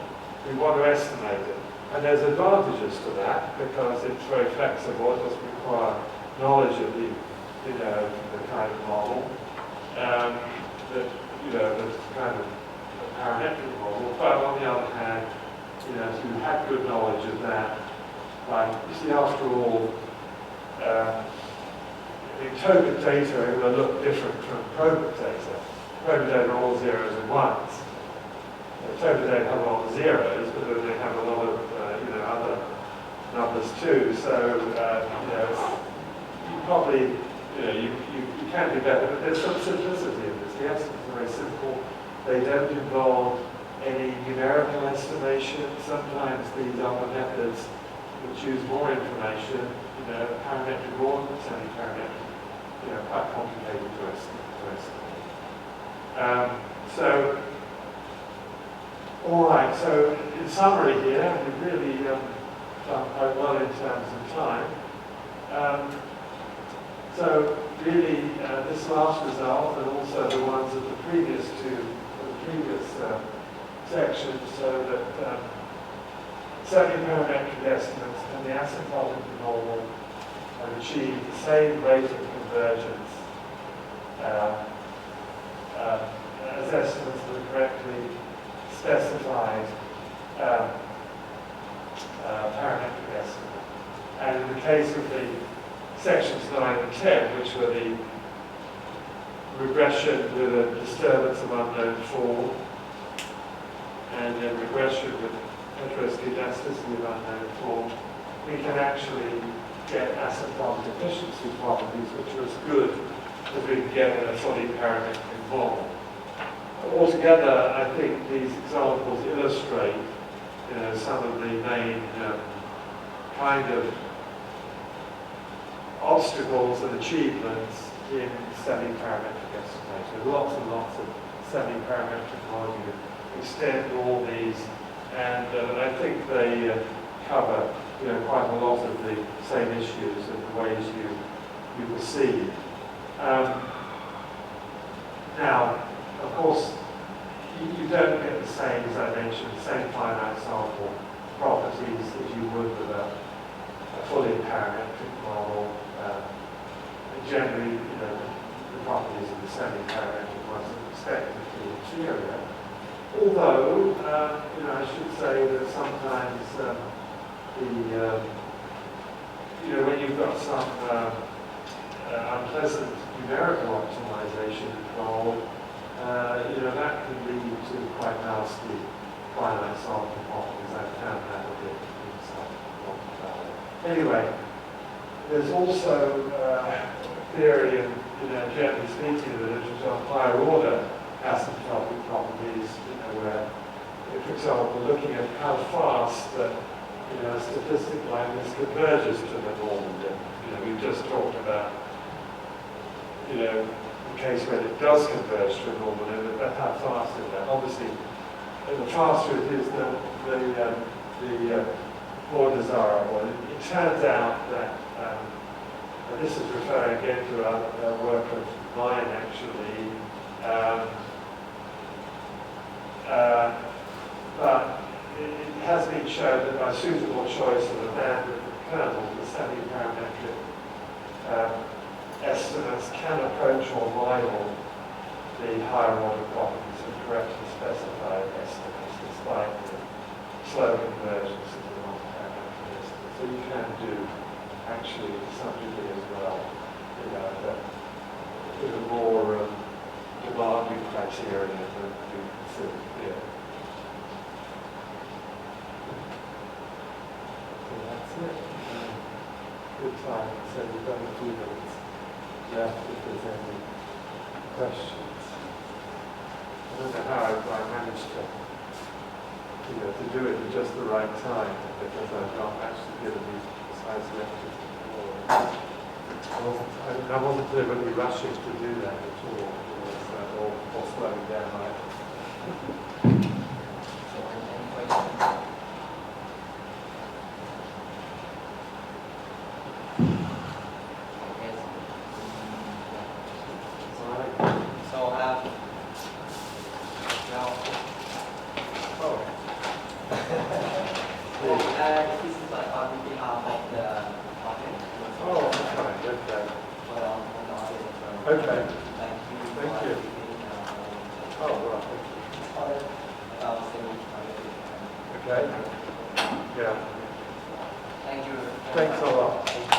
We want to estimate it. And there's advantages to that because it's very flexible. It doesn't require knowledge of the kind of model, the kind of parametric model. But on the other hand, if you have good knowledge of that, like, you see, after all, Togut data are going to look different from Probit data. Probit data are all zeros and ones. Togut data have a lot of zeros, but then they have a lot of other numbers too. So you probably you can do better, but there's some simplicity in this. The estimates are very simple. They don't involve any numerical estimation. Sometimes these other methods which use more information, parametric or semi-parametric, quite complicated to estimate. So, all right. So, in summary, here we've really done quite well in terms of time. So, really, this last result, and also the ones of the previous sections, so that semi-parametric estimates and the asymptotic normal have achieved the same rate of convergence as estimates of the correctly specified parametric estimate. And in the case of the sections 9 and 10, which were the regression with a disturbance of unknown form, and then regression with heteroscedasticity of unknown form, we can actually get asymptotic efficiency properties which are as good as we can get in a fully parametric model. Altogether, I think these examples illustrate some of the main kind of obstacles and achievements in semi-parametric estimation. There's lots and lots of semi-parametric models. You extend all these, and I think they cover quite a lot of the same issues and the ways you proceed. Now, of course, you don't get the same, as I mentioned, same finite sample properties as you would with a fully parametric model. Generally, the properties of the semi-parametric ones are expected to be inferior. Although, I should say that sometimes when you've got some unpleasant numerical optimization involved, that can lead to quite nasty finite sample properties. I've found that a bit in some Anyway, there's also theory in, generally speaking, in the literature on higher order asymptotic properties, where, for example, looking at how fast that, a statistic like this converges to the normal limit. We've just talked about, the case when it does converge to a normal limit, but how fast is that? Obviously, the faster it is, the more desirable. It turns out that, and this is referring again to a work of mine actually, but it has been shown that by suitable choice of the bandwidth of kernel, the semi-parametric estimates can approach or rival the higher order properties of correctly specified estimates, despite the slow convergence of the non-parametric estimates. So you can do, actually, to some degree as well, with a more demanding criteria than we consider here. So that's it. Good time. So we've got a few minutes left if there's any questions. I don't know how I managed to, to do it at just the right time, because I've not actually given these precise lectures before. I wasn't deliberately rushing to do that at all, or slowing down either. So, any questions? This is like on behalf of the audience. Oh, okay, okay. Well, on the audience. Okay. Thank you. Thank you. Oh, well, thank you. Okay. Yeah. Thank you. Thanks a lot.